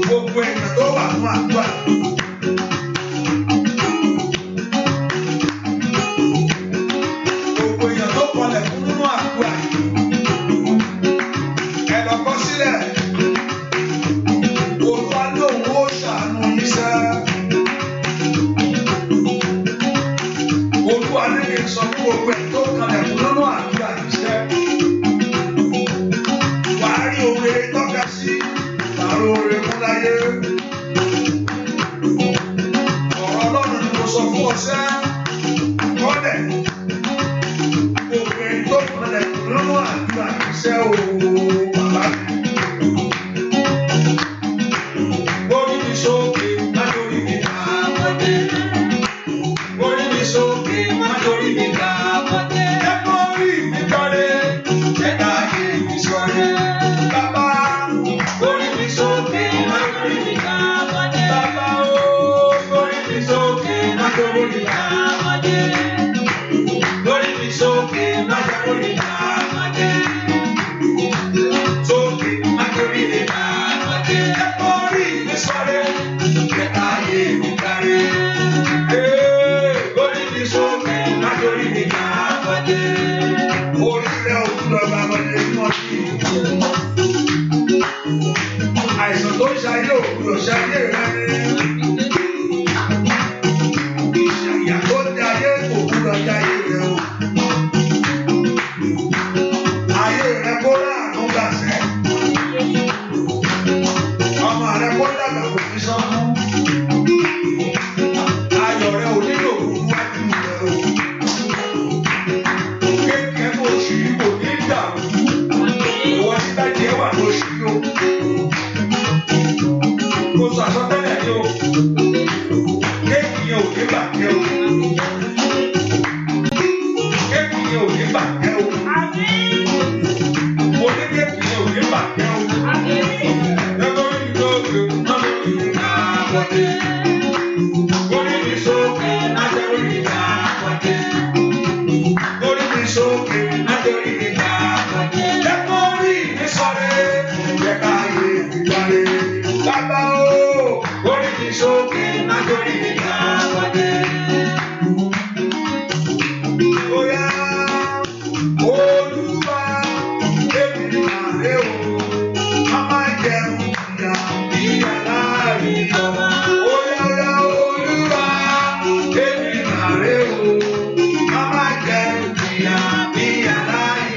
Gbogbo èèyàn tó wà fún àdúrà. Gbogbo èèyàn tó kọlẹ̀ fún nínú àdúrà yìí. Ẹ lọ kọ sílẹ̀. Olúwa lóun ó ṣàánú yín sẹ́. Olúwa ní kí n sọ fún gbogbo ẹ̀ tó kọlẹ̀ fún nínú àdúrà yìí sẹ́. Wàá rí oore tọ́ka sí. Wàá rí oore fún láyé. Ọ̀rọ̀ Ọlọ́run ni mo sọ fún ọ sẹ́. Kọ́lẹ̀. Gbogbo ẹ̀ tó kọlẹ̀ fún nínú àdúrà yìí sẹ́ o. Bàbá mi. Orí mi sókè, má jorí mi gbà bọ́dé. Orí mi sókè, má jorí mi gbà bọ́dé. Jẹ́ kó rí mi gbàre, jẹ́ ká yé mi sọ́re. Bàbá, orí mi sókè, má jorí mi gbà bọ́dé. Bàbá o, orí mi sókè, má jorí mi gbà bọ́dé. Orí mi sókè, má jorí mi gbà bọ́dé.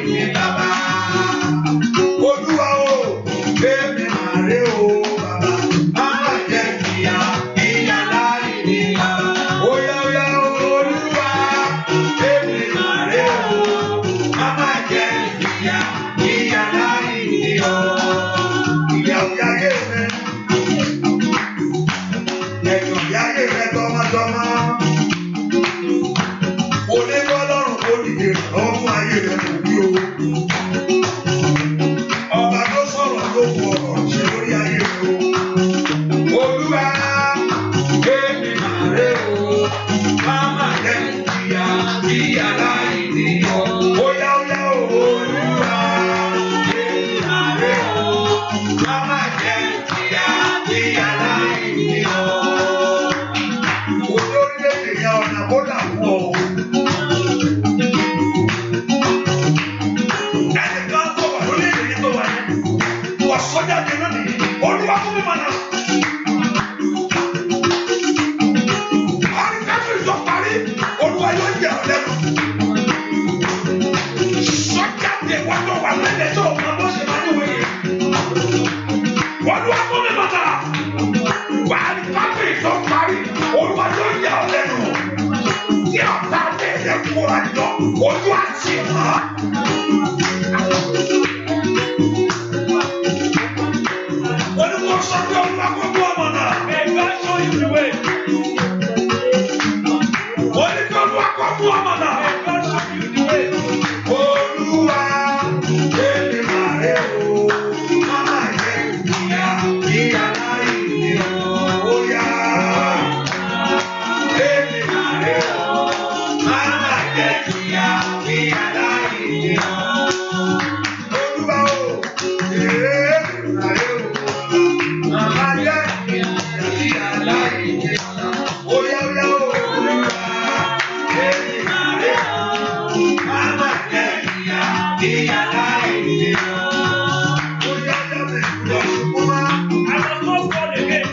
ní bàbá. Olúwa o, èmi máa rè o bàbá. Má má jẹ́ ìyá láì ní bàbá. Óyá óyá Olúwa, èmi máa rè o. Má má jẹ́ ìyá láì ní ọ. Ìyá òyà yé rẹ̀. Ẹ̀jọ̀ ìyá yé rẹ̀ tọmọtọmọ. Onígbọ́lọ́run kò dìde lọ́wọ́ fún ayé rẹ̀ kò bí o. Ọba tó sọ̀rọ̀ ló fọ ọ̀rọ̀ ṣe lórí ayé rẹ̀ o. Olúwa, èmi máa rè o. Má má jẹ́ ìyá láì ní ọ. Óyá óyá Olúwa, èmi máa rè o. Má má jẹ́ ìyá láì ní ọ. Olórílẹ̀-èdè yẹn ọ̀nà kó dà fún ọ. Ẹnìkan tó wà lórílẹ̀-èdè yẹn tó wà yẹn. Wà sọ́jà dé lónìí. Olúwa fún mi mọ̀nà. Àríkàtúntò ìjọ parí. Olúwa yóò yẹ ọ lẹ́nu. Sọ́jà dé wà tó wà lẹ́lẹ̀ tó o máa bọ́ ṣe máa ní wẹ̀yẹ. Olúwa fún mi mọ̀nà. Wà àríkàtúntò ìjọ parí. Olúwa yóò yẹ ọ lẹ́nu. Tí ọ̀tá bẹ̀rẹ̀ kóra jọ, ojú àti ìmọ̀. Olúwa sọ pé Olúwa kó gbọ́ ọmọ náà. May God show you the way. Olúwa kó gbọ́ ọmọ náà. May God show you the way. Olúwa, èmi máa rè o. Má má jẹ́ ìyá láì ní ọ. Óyá. Èmi máa rè o. Má má jẹ́ ìyá láì ní ọ. Olúwa o, èmi máa rè o. Má má jẹ́ ìyá láì ní ọ. Óyá óyá Olúwa, èmi máa rè o. Má má jẹ́ ìyá láì ní ọ. Óyá óyá lọ ṣùgbọ́n má. I must not fall again.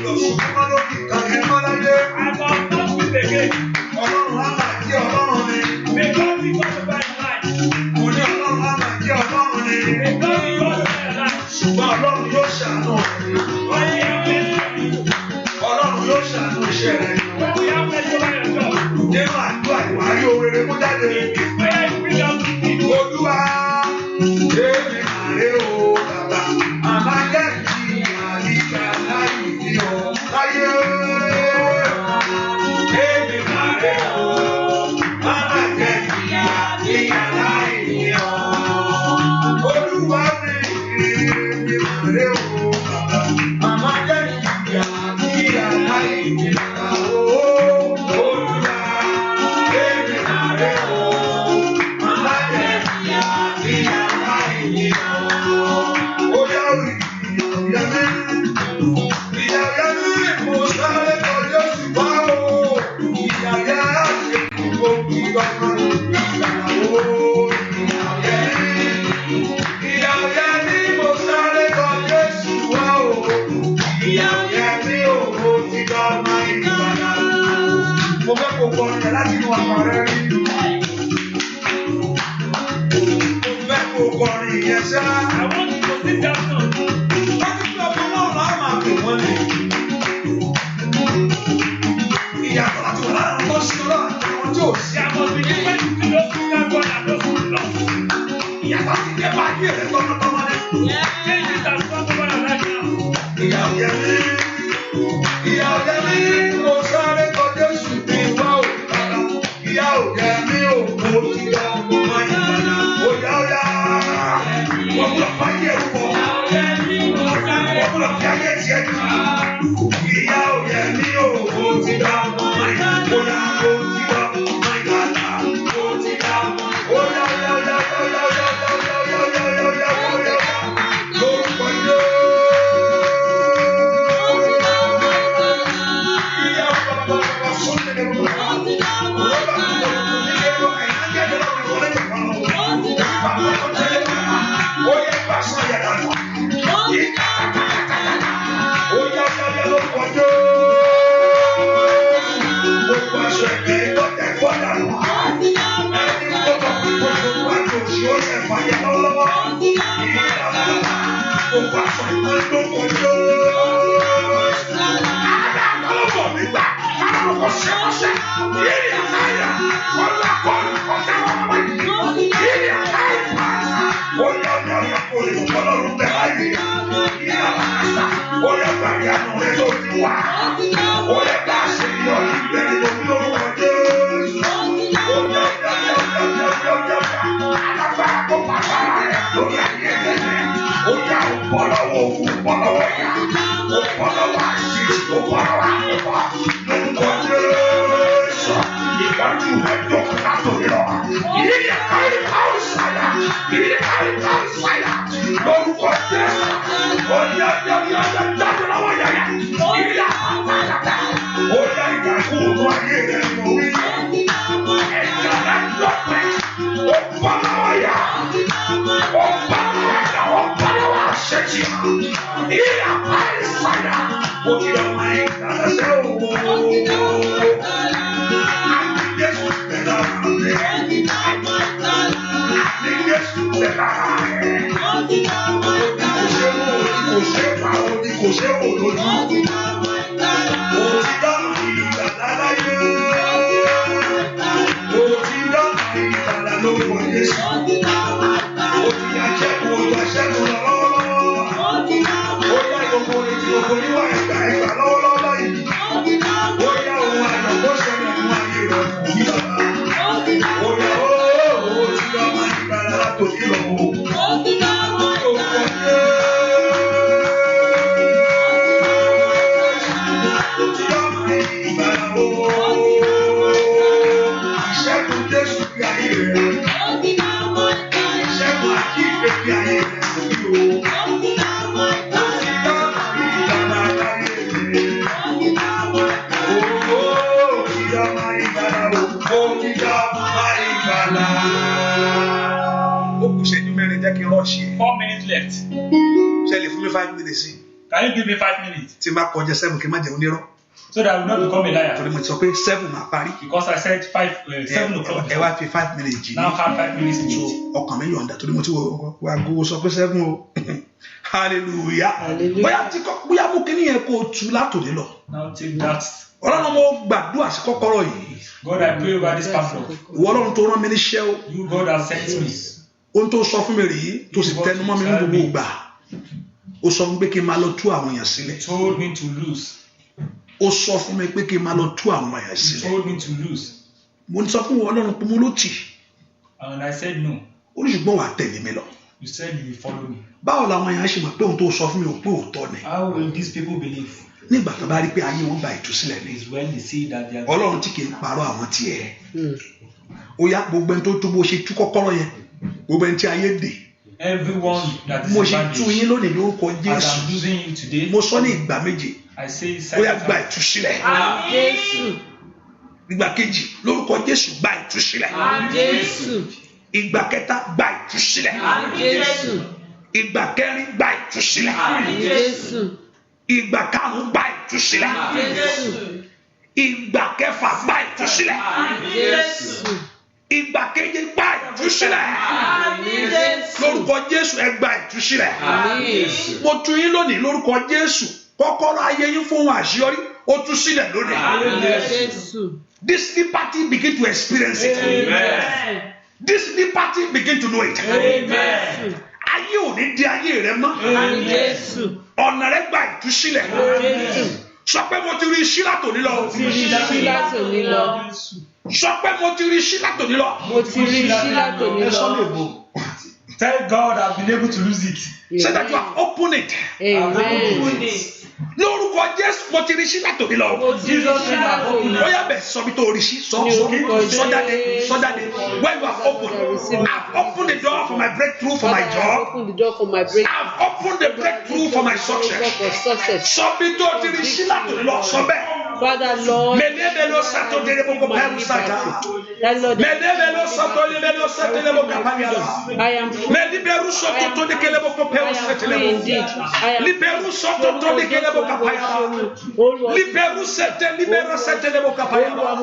Lọ ṣùgbọ́n má ló fi kàn yín mọ́ láyé. I must not sleep again. Ọlọ́run á máa jẹ́ Ọlọ́run ni. May God be God over your life. Mo ní Ọlọ́run á máa jẹ́ Ọlọ́run ni. May God be God over your life. Ṣùgbọ́n Ọlọ́run yóò ṣàánú rẹ̀. Ọlọ́run yóò ṣàánú iṣẹ́ rẹ̀. Nínú àdúrà ìwà ayé orere mú jáde. Olúwa, èmi máa rè o bàbá. Màmá jẹ́ ìyá láì ní ọ. Láyé. Èmi máa rè o. Màmá jẹ́ ìyá láì ní ọ. Olúwa mi, èmi máa rè o bàbá. Màmá jẹ́ ìyá láì ní ọ. Olúwa, èmi máa rè o. Màmá jẹ́ ìyá láì ní ọ. Óyá ìyá mi, mo sáré kọjá ṣùgbọ́n o. Ìyá mi kò kí ọmọ ìyàwó. Ìyá mi, mo sáré kọjá ṣùgbọ́n o. Ìyá mi ò kó ti ọmọ ìgbàlá. Mo fẹ́ kó kọrin ẹ̀ láti inú ọkàn rẹ rí. Mo fẹ́ kó kọrin yẹn ṣá. I want you to sit down now. Wọ́n ti fi ọmọ náà máa máa pè wọ́n lè. Ìyàtọ̀ láti wà lára tó ṣe ọlọ́run àti àwọn tí ò sí. Ìyàtọ̀ ti ní pé tí ló fi ká gbọ́dọ̀ àdó fún lọ. Ìyàtọ̀ ti dé bá ayé rẹ̀ tọ́mọtọ́mọ ní. Change it as well over your life now. Ìyá òjẹ́ mi, mo sáré kọjá oṣù bí wá ò bàbá. Ìyá òjẹ́ mi ò mo ti lọ ọmọ ìbàdàn. Óyá óyá, wọ́n gbọ́dọ̀ fà yẹ̀ pọ̀. Wọ́n gbọ́dọ̀ fi ayé tiẹ̀ jù. Ìyá òjẹ́ mi ò mo ti lọ ọmọ ìbàdàn. Óyá mo ti lọ ọmọ ìbàdàn. Mo ti lọ ọmọ ìbàdàn. Óyá óyá óyá óyá óyá óyá óyá óyá óyá óyá. Lórúkọ yóò. Gbogbo aṣọ ẹgbẹ́ ìtọ́tẹ̀ fọ́dà lọ. Ẹni tó bá kú gbogbo aṣọ ìmọ̀ lórúkọ Jésù. Àdá àgbàlọ́bọ̀ nígbà káwọn kò ṣe ọṣẹ. Yìí àkáyà ọ̀là kọ́ọ̀lù ọ̀tá ọmọ yìí. Yìí àkáyà ọ̀là ọ̀là kọ́ọ̀lù ọlọ́run bẹ̀ láyé. Yìí àbáṣà ọ̀là gbàgbé àánú rẹ̀ tó ti wà. Ọ̀là gbà ṣe yọ ìbẹ̀rẹ̀ lórí lórúkọ Jésù. Ọ̀là alágbára kó pàṣẹ rẹ̀ lórí ayé rẹ̀. Ọ̀là ọ̀pọ̀lọpọ̀ ọ̀pọ̀lọpọ̀ yà. Ọ̀pọ̀lọpọ̀ àṣìṣe ọ̀pọ̀lọpọ̀ àkọ́kọ́ lórúkọ Jésù. Ìwájú rẹ̀ dọ̀kọ̀ látòrí lọ. Ìyá kárí kárí sáyà. Ìyá kárí kárí sáyà. Lórúkọ Jésù. Ọ̀yà jáde lọ́wọ́ yàyà. Ìyá àpáyàtà. Ọ̀yà ìdàkú ònú ayé rẹ̀ lórí. Ẹ̀jẹ̀ rẹ̀ lọ́pẹ́. Ọ̀pọ̀lọpọ̀ yà. Ọ̀pọ̀lọpọ̀ àṣẹjì. Ìyá kárí sáyà. Òkè ọmọ ìgbàlá ṣe òwò. Jésù tẹ̀lé ọ̀rọ̀ rẹ̀. Àní Jésù tẹ̀lé ọ̀rọ̀ rẹ̀. Kò ṣe pa òní, kò ṣe wò lójú. Mo ti dáná ìgbàlá láyé. Mo ti dáná ìgbàlá lórúkọ Jésù. Mo ti àṣẹ́kù olùwàṣẹ́kù lọ́wọ́lọ́wọ́. Ó yá gbogbo etí gbogbo níwà ẹgbà lọ́wọ́lọ́wọ́ yìí. Ó yá ohun àyọ̀ kó ṣẹlẹ̀ nínú ayé rẹ̀ fún mi bàbá. Ó yá ó ti lọ máa ń gbàlá látòkè lọ́wọ́. Ìṣẹ́gun Jésù bí ayé rẹ̀. Ìṣẹ́gun àti ìfẹ́ bí ayé rẹ̀ kò bí o. Ó kù ṣẹ́jú mẹ́rin jẹ́ kí n rọ́ọ̀ṣì ẹ̀. 4 minutes left. Ṣé lè fún mi 5 minutes sí? Can you give me 5 minutes? Tí n bá kọjá 7 kí n má jẹun nírọ́. So that I will not become a liar. Torí mo ti sọ pé 7 máa parí. Because I said 7 o'clock. Ẹ wá fi 5 minutes jì ní. Now have 5 minutes to So eat. ọkàn mi yọ̀ǹda torí mo ti wọ aago sọ pé 7 o. Hallelujah. Bóyá mú kíní yẹn kó o tú látòdì lọ. Now take that. Ọlọ́run mo gbàdúrà sí kọ́kọ́rọ́ yìí. God, I pray over this padlock. Ìwọ Ọlọ́run tó rán mi níṣẹ́ o. You, God, have sent me. Ohun tó sọ fún mi rèé tó sì tẹnu mọ́ mi ní gbogbo ìgbà. Ó sọ fún mi pé kí n máa lọ tú àwọn èèyàn sílẹ̀. He told me to lose. Ó sọ fún mi pé kí n máa lọ tú àwọn èèyàn He sílẹ̀. told me to lose. Mo ní sọ fún Ọlọ́run pé mo ló tì. And I said no. Ó ní ṣùgbọ́n wàá tẹ̀lé mi lọ. You said you will follow me. Báwo làwọn èèyàn ṣe mọ̀ pé ohun tó sọ fún mi ò pé òótọ́ ni? How will these people believe? Nígbà tó bá rí pé ayé wọn gba ìtúsílẹ̀ ni. Is when they see that they are. Ọlọ́run tí kì í parọ́ àwọn tiẹ̀. Ó yá gbogbo ẹni tó tó bó ṣe tú kọ́kọ́rọ́ yẹn. Gbogbo ẹni tí ayé dè. Everyone that is Mo in ṣe tú bondage. yín lónìí lórúkọ As Jésù. I'm losing you today, Mo sọ ní ìgbà méje. I say Ó yá gba second. ìtúsílẹ̀. Jésù. Ìgbà kejì lórúkọ Jésù gba ìtúsílẹ̀. Jésù. Ìgbà kẹta gba ìtúsílẹ̀. Jésù. Ìgbà kẹrin gba ìtúsílẹ̀. Jésù. Ìgbà karùn-ún gba ìtúsílẹ̀. Jésù. Ìgbà kẹfà gba ìtúsílẹ̀. Jésù. Ìgbà keje gba ìtúsílẹ̀. Jésù. Lórúkọ Jésù ẹ gba ìtúsílẹ̀. Jésù. Mo tú yín lónìí lórúkọ Jésù. Kọ́kọ́rọ́ ayé yín fún àṣeyọrí. Ó tú sílẹ̀ lónìí. Jésù. This liberty begin to experience it. Amen. This liberty begin to know it. Amen. Ayé ò ní di ayé rẹ mọ́. Jésù. Ọ̀nà rẹ gba ìtúsílẹ̀. Jésù. Sọ pé mo ti rí iṣẹ́ látòní lọ. Sí látòní lọ. Sọ pé mo ti rí iṣẹ́ látòní lọ. Mo ti rí sí látòní Ẹ sọ lè lọ. bo. Tell God I've been able to lose it. Say that you have opened it. Amen. Lórúkọ Jésù mo ti rí iṣẹ́ látòní lọ. Mo ti rí sí látòní Ó lọ. yá bẹ̀ sọ bí tó rí sí. Sọ jáde. When you have opened, I've opened the door for my breakthrough for my Father, I job. open the door for my breakthrough. I've opened the breakthrough for my success. For success. Sọ bí tó ti rí iṣẹ́ látòní lọ. Sọ bẹ́ẹ̀. Father, Lord, Mẹ̀lẹ́mẹ̀lẹ́ sàtọ̀ délé gbogbo bẹ́ẹ̀rù sàtà. That Lord, Medebelo soto lebelo setelebo kapayala. I am free. Mediberu soto to dekelebo kopero setelebo. Liberu soto to dekelebo kapayala. Liberu sete libera setelebo kapayala.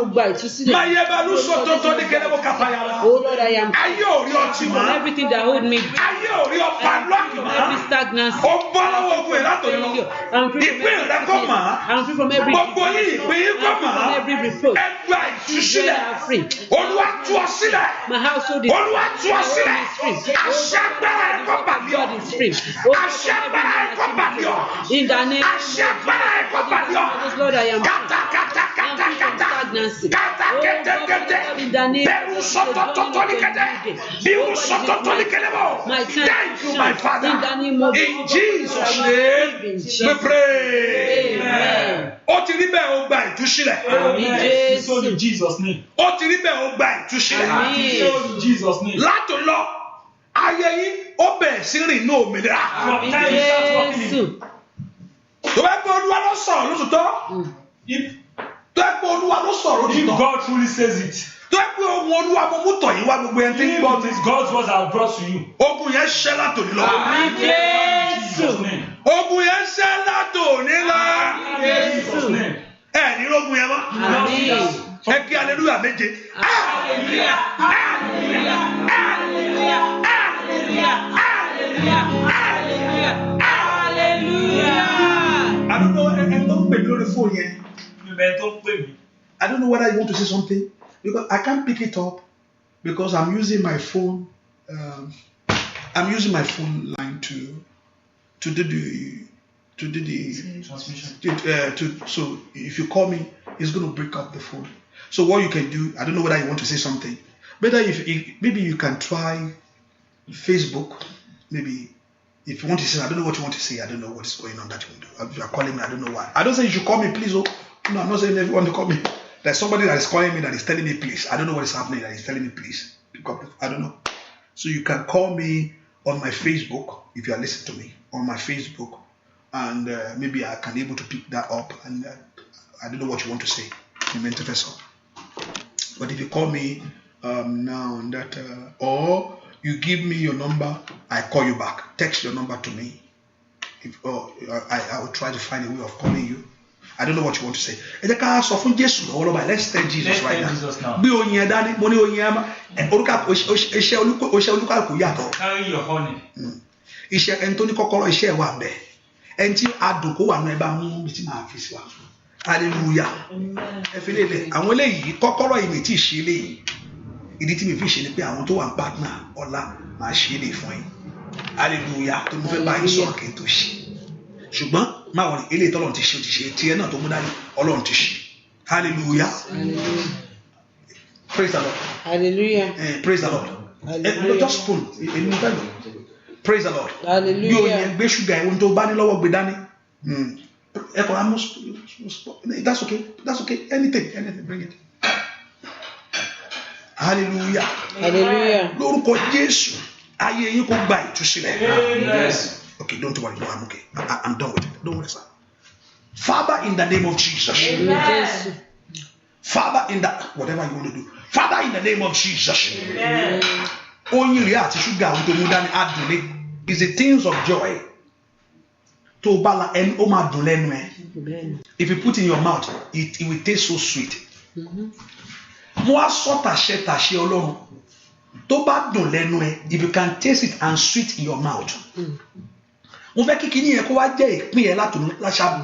Mayebalu soto to dekelebo kapayala. Oh Lord, I am Ayo ri otima. everything that hold me. Ayo ri opadlock ma. Every stagnancy. O bolo ogun elato lo. I'm free from Ìpín rẹ kó mà. I'm free from every Gbogbo yìí ìpín yìí kó mà. from every reproach. Ẹgbà ìtúsílẹ̀. I'm free. Olúwa tú ọ sílẹ̀. My household is Olúwa tú ọ sílẹ̀. free. Àṣẹ agbára ẹ̀ kó bà lé ọ. God is free. Àṣẹ agbára ẹ̀ kó bà lé ọ. In the name Àṣẹ agbára ẹ̀ kó bà lé ọ. of Lord, I am free. Kata kata kata kata. Stagnancy. Kata kete kete. In the name Bẹ̀rù sọ̀tọ̀ tọ̀tọ̀ ní kẹtẹ. Bíwù sọ̀tọ̀ tọ̀ ní kẹlẹ́ bọ̀. My time Thank you, my Father. in the name of In Jesus' name, we pray. Amen. Ó ti rí bẹ́ẹ̀ ó gba ìtúsílẹ̀. Amen. So in Jesus' name. Ó ti rí bẹ́ẹ̀ ó gba ìtúsílẹ̀. Amen. So in Jesus' name. Látò lọ, ayé yín ó bẹ̀rẹ̀ sí rìn ní òmìnira. From time you start walking in. Jésù. Tó bá gbé Olúwa ló sọ̀rọ̀ lóṣùtọ́. Tó bá gbé Olúwa ló sọ̀rọ̀ If lóṣùtọ́. God truly says it, Tó bá gbé ohun Olúwa mo mú tọ̀ yín wá gbogbo ẹni tí ń gbọ́ if mi. it is God's words that are brought to you. Ogun yẹn ṣẹ́ látòní lọ. In Jesus' name. Ogun yẹn ṣẹ́ látòní lọ. In Jesus' name. Ẹ ní ogun yẹn mọ́. Amen. Ẹ kí hallelujah méje. Hallelujah. Hallelujah. Hallelujah. Hallelujah. Hallelujah. Hallelujah. I don't know ẹ tó ń pè mí lórí fóònù yẹn. Amen. Don't pay me. I don't know whether you want to say something because I can't pick it up because I'm using my phone. I'm using my phone line to do the Transmission. so if you call me, it's going to break up the phone. So what you can do, I don't know whether you want to say something. Better if maybe you can try Facebook. Maybe if you want to say, I don't know what you want to say. I don't know what is going on that you want to do. If you are calling me, I don't know why. I don't say you should call me, please. Oh, no, I'm not saying everyone to call me. There's somebody that is calling me that is telling me, please. I don't know what is happening that is telling me, please. Pick up. I don't know. So you can call me on my Facebook if you are listening to me on my Facebook, and maybe I can be able to pick that up. And I don't know what you want to say. But if you call me now and that, or you give me your number, I call you back. Text your number to me. I will try to find a way of calling you. I don't know what you want to say. Let's thank Jesus right now. Bí oyin ẹ dání, mo ní oyin ẹ má. Iṣẹ́ olúkàlùkù yàtọ̀. Carry your honey. Iṣẹ́ ẹni tó ní kọ́kọ́rọ́ iṣẹ́ ẹ wà bẹ́ẹ̀. Ẹni tí adùn kó wà nù ẹ bá mú mi tí màá fi sí wa. Hallelujah. Ẹ fi léde. Àwọn eléyìí kọ́kọ́rọ́ yìí mi tí ì ṣe eléyìí. Ìdí tí mi fi ṣe ni pé àwọn tó wà ń partner ọ̀la máa ṣe é lè fún yín. Hallelujah. Tó mo fẹ́ bá yín sọ̀rọ̀ kí n tó ṣe. Ṣùgbọ́n máa wọ̀ ní eléyìí tọ́lọ́run ti ṣe ó ti ṣe tiẹ̀ náà tó mú dání Ọlọ́run ti ṣe. Hallelujah. Hallelujah. Praise the Lord. Hallelujah. Praise the Lord. Hallelujah. Just spoon. Praise the Lord. Hallelujah. Bí oyin gbé ṣúgà ìwọ̀n tó bá ní lọ́wọ́ gbé dání. Ẹ kọ́ amú. That's okay. That's okay. Anything. Bring it. Hallelujah. Hallelujah. Lórúkọ Jésù, ayé yín kó gba ìtúsílẹ̀. Yes. Okay, don't worry. No, I'm okay. I'm done with it. Don't worry, sir. Father, in the name of Jesus. Jésù. Father, in the whatever you want to do. Father, in the name of Jesus. Oyin rẹ̀ àti ṣúgà ohun tó mú dání adùn ní is the things of joy. Tó bá la ẹni ó máa dùn lẹ́nu ẹ. If you put in your mouth, it will taste so sweet. Mo á sọ tàṣẹ Ọlọ́run. Tó bá dùn lẹ́nu ẹ, if you can taste it and sweet in your mouth. Mo fẹ́ kí kíní yẹn kó wá jẹ́ ìpín ẹ látòun.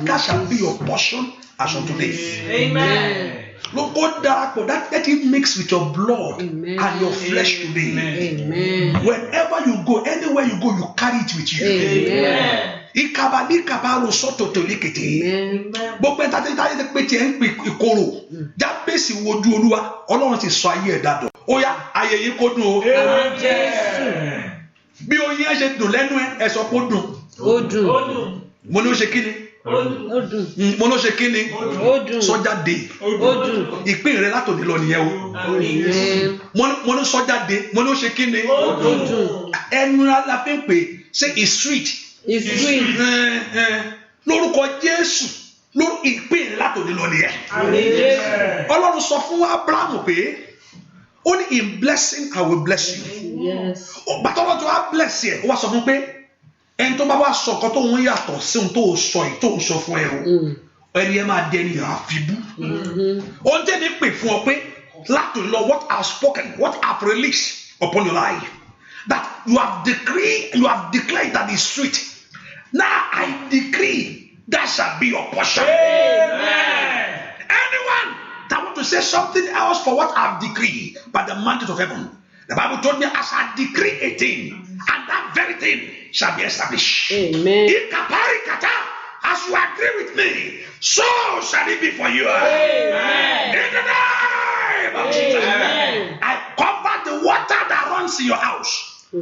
That shall be your portion as of today. Amen. Lord, go darapọ̀, let it mix with your blood Amen. and your flesh today. Amen. Wherever you go, anywhere you go, you carry it with you. Amen. Ìkàbàlì kàbàrò sọ́tò tó lékete. Amen. Gbogbo ẹ̀ta tí táyé pé tiẹ̀ ń pè ìkorò. Jábèsì wojú Olúwa, Ọlọ́run ti sọ ayé ẹ̀ dàdọ̀. Ó yá, ayé yìí kó dùn o. Amen. Bí oyin ẹ ṣe dùn lẹ́nu ẹ, ẹ sọ pé ó dùn. Ó dùn. Mo ní ó ṣe kí ni? Ó dùn. Mo ní ó ṣe kí ni? Ó dùn. Sọ́jà dé. Ó dùn. Ìpín rẹ látòní lọ nìyẹn o. Amen. Mo ní sọ́jà dé. Mo ní ó ṣe kí ni? Ó dùn. Ẹnu la fi ń pè ṣé is sweet. It's sweet. Lórúkọ Jésù ìpín rẹ látòní lọ nìyẹn. Amen. Ọlọ́run sọ fún Ábúráhámù pé Only in blessing I will bless you. Yes. But I want to bless you. What's up, pé? Ẹni tó bá wá sọ kan tó ń yàtọ̀ sí ohun tó sọ yìí tó ń sọ fún ẹ o. Ẹni ẹ máa dẹni àfibú. Ohun tí ẹni pè fún ọ pé láti lọ what I have spoken, what I have released upon your life. That you have declared that is sweet. Now I decree that shall be your portion. Amen. Anyone that want to say something else for what I've decreed by the mandate of heaven, the Bible told me I shall decree a thing, and that very thing shall be established. Amen. As you agree with me, so shall it be for you. Amen. In the name of Jesus. Amen. I cover the water that runs in your house. The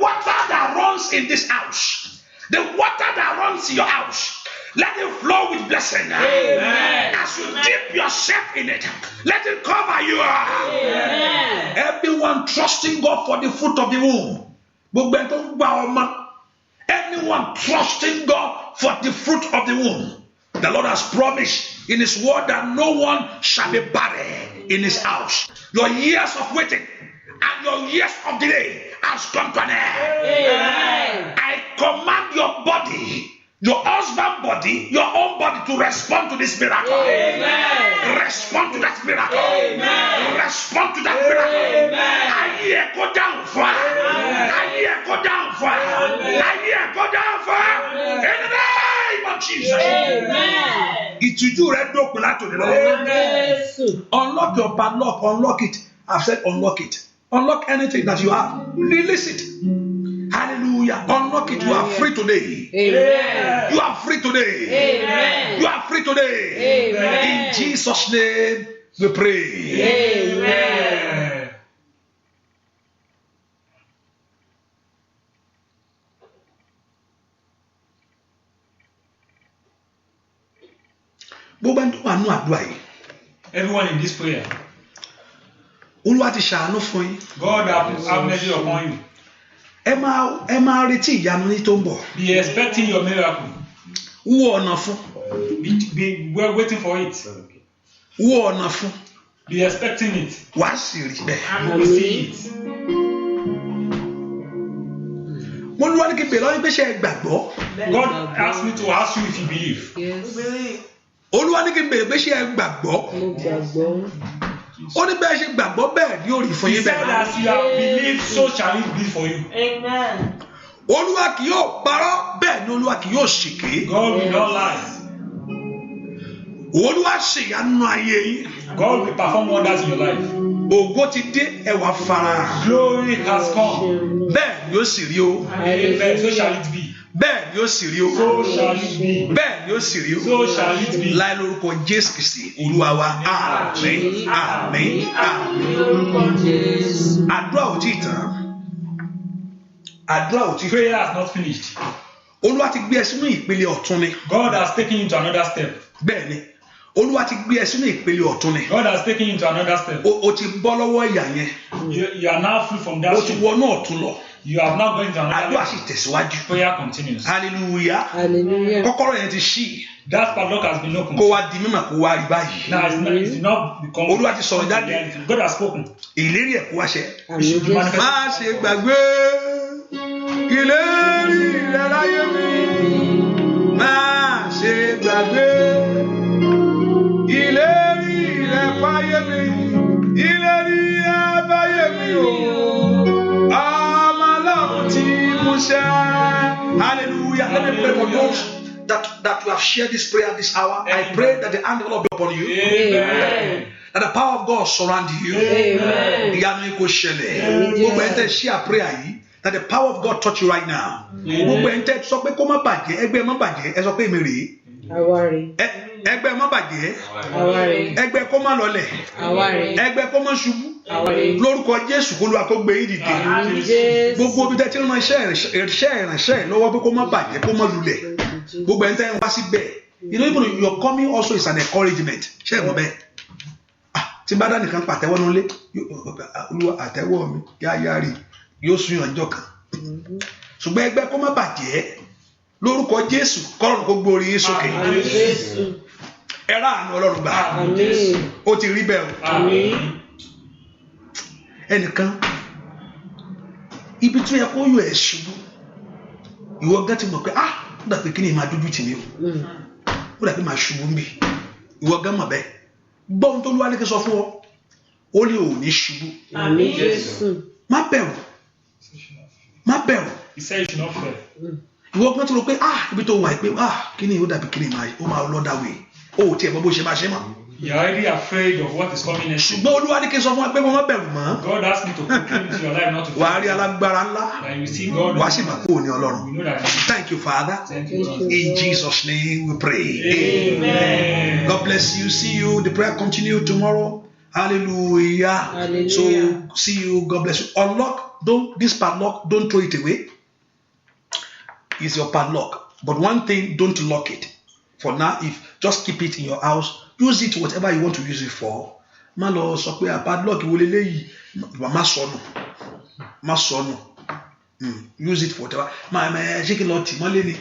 water that runs in this house. The water that runs in your house. Let it flow with blessing. Amen. As you dip yourself in it, let it cover you. Amen. Everyone trusting God for the fruit of the womb. Anyone trusting God for the fruit of the womb. The Lord has promised in His word that no one shall be barren in His house. Your years of waiting and your years of delay has come to an end. Amen. I command your body, your husband body, your own body to respond to this miracle. Amen. Respond to that miracle. Amen. Respond to that miracle. Amen. I hear go down fire. I hear go down fire. I hear go down fire. In the name of Jesus. Amen. Ìtújú rẹ dópin látòní lọ. Yes. Unlock your padlock. Unlock it. I've said unlock it. Unlock anything that you have. Release it. Hallelujah. Unlock it. You are free today. Amen. You are free today. Amen. You are free today. Amen. In Jesus' name we pray. Amen. Gbogbo ẹni tó wà nínú àdúrà yìí, Everyone in this prayer, Olúwa ti ṣàánú fún yín. God have mercy upon you. Ẹ máa retí ìyanu ní tó ń bọ̀. Be expecting your miracle. Wú ọ̀nà fún. Be waiting for it. Wú ọ̀nà fún. Be expecting it. Wàá sì rí bẹ́ẹ̀. You will see it. Mo ní wá ní kí n bèèrè lọ́wọ́ pé ṣé ẹ gbàgbọ́. God asked me to ask you if you believe. Yes. Olúwa ní kí n bèèrè pé ṣé ẹ gbàgbọ́. Mo gbàgbọ́. Ó ní bẹ́ẹ̀ ṣe gbàgbọ́ bẹ́ẹ̀ ni ó rí fún He yín said, bẹ́ẹ̀. as you have believed, so shall it be for you. Amen. Olúwa kì yóò parọ́ bẹ́ẹ̀ ni Olúwa kì yóò ṣèké. God will not lie. Olúwa ṣèyanu ayé yín. God will perform wonders in your life. Ògo ti dé ẹwà farahàn. Glory has come. Bẹ́ẹ̀ ni ó sì rí o. Amen. So shall it be. Bẹ́ẹ̀ ni ó sì rí o. So shall it be. Bẹ́ẹ̀ ni ó sì rí o. So shall it be. Láì lórúkọ Jésù Kristi Olúwa wa. Àmín. Àmín. Àmín. Lórúkọ Jésù. Àdúrà ò tí ì tán. Àdúrà ò tí ì tán. Prayer has not finished. Olúwa ti gbé ẹ sínú ìpele ọ̀tun ni. God has taken you to another step. Bẹ́ẹ̀ ni. Olúwa ti gbé ẹ sínú ìpele ọ̀tun ni. God has taken you to another step. O ti bọ́ lọ́wọ́ ìyà yẹn. You are now free from that O ti shame. wọnú ọ̀tun lọ. You have now gone to another Àdúrà level. sì tẹ̀síwájú. Prayer continues. Hallelujah. Hallelujah. Kọ́kọ́rọ́ yẹn ti ṣí. That padlock has been opened. Kó wá di mímọ̀ kó wá rí báyìí. Now it's not become. Olúwa ti sọ̀rọ̀ jáde. reality. God has spoken. Ìlérí ẹ̀ kó wá ṣẹ. Àmín Jésù. Má ṣe gbàgbé ìlérí rẹ láyé mi. Má ṣe gbàgbé ìlérí rẹ fáyé mi. Ìlérí ẹ fáyé mi o. Ọmọ Ọlọ́run tí mo ṣe. Hallelujah. Let me pray for those that you have shared this prayer this hour. I pray that the hand of the Lord be upon you. Amen. That the power of God surround you. Amen. Ìyanu yín kó ṣẹlẹ̀. Gbogbo ẹ̀ ń tẹ̀ share prayer yìí. That the power of God touch you right now. Gbogbo ẹ̀ ń tẹ̀ sọ pé kó má bàjẹ́, ẹgbẹ́ má bàjẹ́, ẹ sọ pé èmi rèé. Àwárí. Ẹgbẹ́ má bàjẹ́, Àwárí. ẹgbẹ́ kó má lọlẹ̀, Àwárí. ẹgbẹ́ kó má ṣubú. Àwárí. Lórúkọ Jésù kó Olúwa kó gbé yín dìde. Àmín Jésù. Gbogbo ibi tẹ́ ti rán iṣẹ́ ìránṣẹ́ lọ́wọ́ pé kó má bàjẹ́, kó má lulẹ̀. Gbogbo ẹ̀ ń tẹ́ ń wá síbẹ̀. You know, even your coming also is an encouragement. Ṣé ẹ mọ̀ bẹ́ẹ̀? Tí bá dá nìkan pàtẹ́wọ́ nulẹ̀, Olúwa àtẹ́wọ́ mi yáyá rí yóò sún ọjọ́ kan. Ṣùgbọ́n ẹgbẹ́ kó má bàjẹ́ lórúkọ Jésù kọ́rọ̀ kó gbórí yín sókè. Àmín Jésù. ẹ rà àánú Ọlọ́run gbà. Àmín. Ó ti rí bẹ́ẹ̀ o. Àmín. Ẹnìkan ibi tó yẹ kó yọ ẹ̀ ṣubú ìwọ gán ti mọ̀ pé ó dà pé kí ni màá dúdú tì mí o ó dà pé màá ṣubú mi ìwọ gán mọ̀ bẹ́ẹ̀ gbọ́n tó lúwa ní kí n sọ fún ọ ó lè ò ní ṣubú. Àmín Jésù. Má bẹ̀rù. He said you should not fear. Ìwọ gán ti rò pé ibi tó wà pé kí ni ó dàbí kí ni ó máa lọ dáwé ó tiẹ̀ mọ̀ bó ṣe máa ṣe mọ̀. You are already afraid of what is coming next. Ṣùgbọ́n Olúwa ní kí n sọ fún wa pé mo má bẹ̀rù mọ́. God asked me to proclaim into your life not to fear. Wàá rí alágbára ńlá. And you see God. Wàá sì máa kó o ní Ọlọ́run. You know that. Thank you, Father. Thank you, Jesus. In Jesus' name we pray. Amen. God bless you. See you. The prayer continue tomorrow. Hallelujah. Hallelujah. So see you. God bless you. Unlock. This padlock. Don't throw it away. It's your padlock. But one thing, don't lock it. For now, just keep it in your house. Use it whatever you want to use it for. Má lọ sọ pé padlock wo leléyìí. Má sọnù. Use it for whatever. Ṣé kí n lọ tì mọ́lé ni?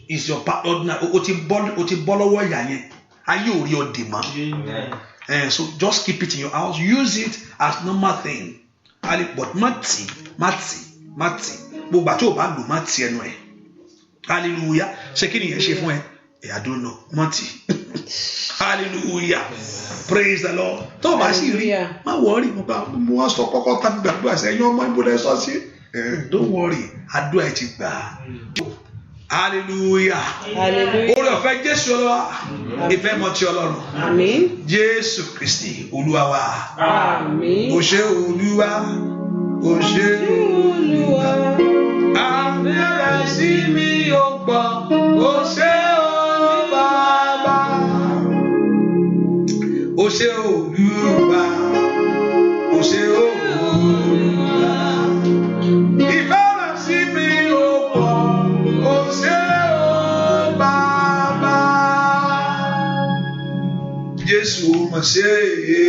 It's your padlock. O ti bọ́ lọ́wọ́ ìyá yẹn. Ayé ò rí ọ dè mọ́. So just keep it in your house. Use it as normal thing. But má tì. Gbogbo àti ò bá lò má tì ẹnu ẹ̀. Hallelujah. Ṣé kí nìyẹn ṣe fún ẹ? I don't know. Má tì. Hallelujah. Praise the Lord. Tó o bá sì rí, má worry. Mo wá sọ kọ́kọ́ tàbí gbàdúrà sí ẹ̀yin ọmọ ìbúdó sọ sí. Don't worry. Àdúrà ẹ ti gbà. Hallelujah. Oore ọ̀fẹ́ Jésù Olúwa. Ìfẹ́ mọ́ ti Ọlọ́run. Àmín. Jésù Kristi Olúwa wa. Àmín. O ṣé Olúwa. O ṣé Olúwa. Àmẹ́rẹ̀ sí mi ò pọ̀. O ṣé o Bàbá. O ṣé Olúwa. O ṣé Olúwa. Ìfẹ́ rẹ̀ sí mi ò pọ̀. O ṣé o Bàbá. Jésù mà ṣe é.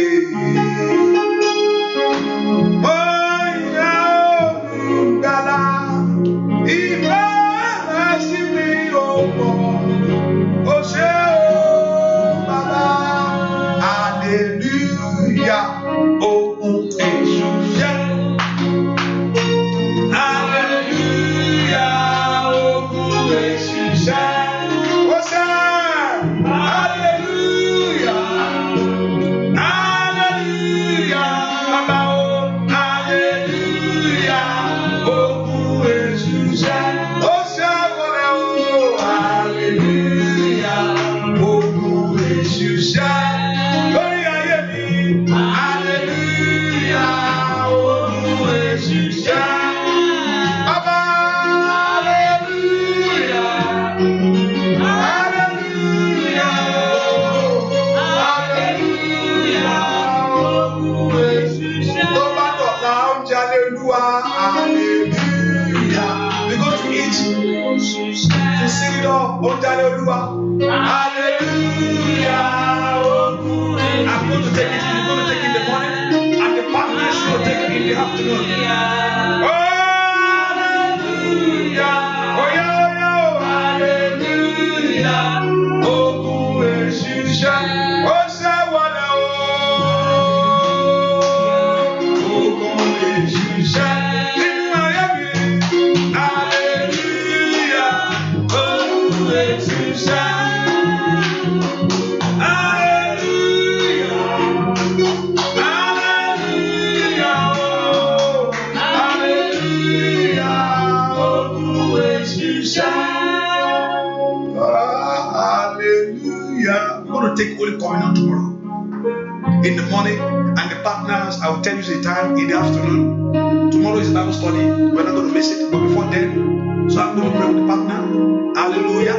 Take Holy Communion tomorrow in the morning, and the partners, I will tell you the time in the afternoon. Tomorrow is Bible study. We're not going to miss it, but before then, so I'm going to pray with the partner. Hallelujah.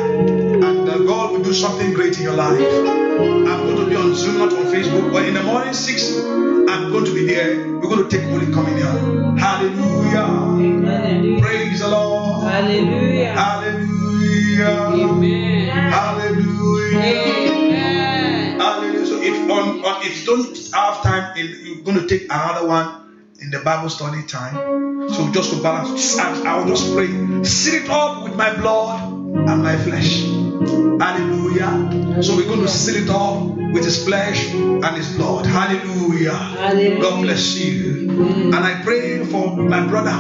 And God will do something great in your life. I'm going to be on Zoom, not on Facebook, but in the morning 6, I'm going to be there. We're going to take Holy Communion. Hallelujah. Amen. Praise the Lord. Hallelujah. Hallelujah. Amen. Hallelujah. Amen. Hallelujah. So if you don't have time, you're going to take another one in the Bible study time. So just to balance, I will just pray. Seal it up with my blood and my flesh. Hallelujah. So we're going to seal it off with his flesh and his blood. Hallelujah. Hallelujah. God bless you. And I pray for my brother,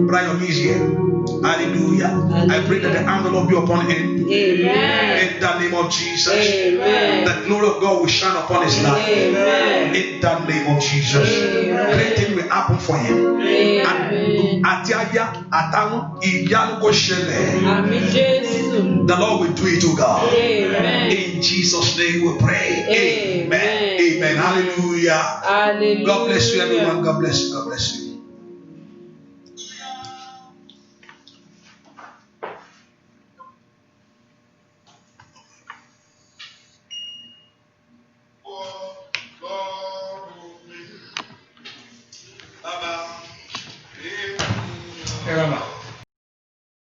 Brian Easier. Hallelujah. I pray that the hand of the Lord be upon him. Amen. In the name of Jesus. Amen. The glory of God will shine upon his life. Amen. In the name of Jesus. Amen. Great thing will happen for him. Amen. Àti aya àtàwọn ìyanu kò ṣẹlẹ̀. Àmín Jésù. The Lord will do it, oh God. Amen. In Jesus' name we pray. Amen. Amen. Amen. Hallelujah. Hallelujah. God bless you, everyone. God bless you. God bless you.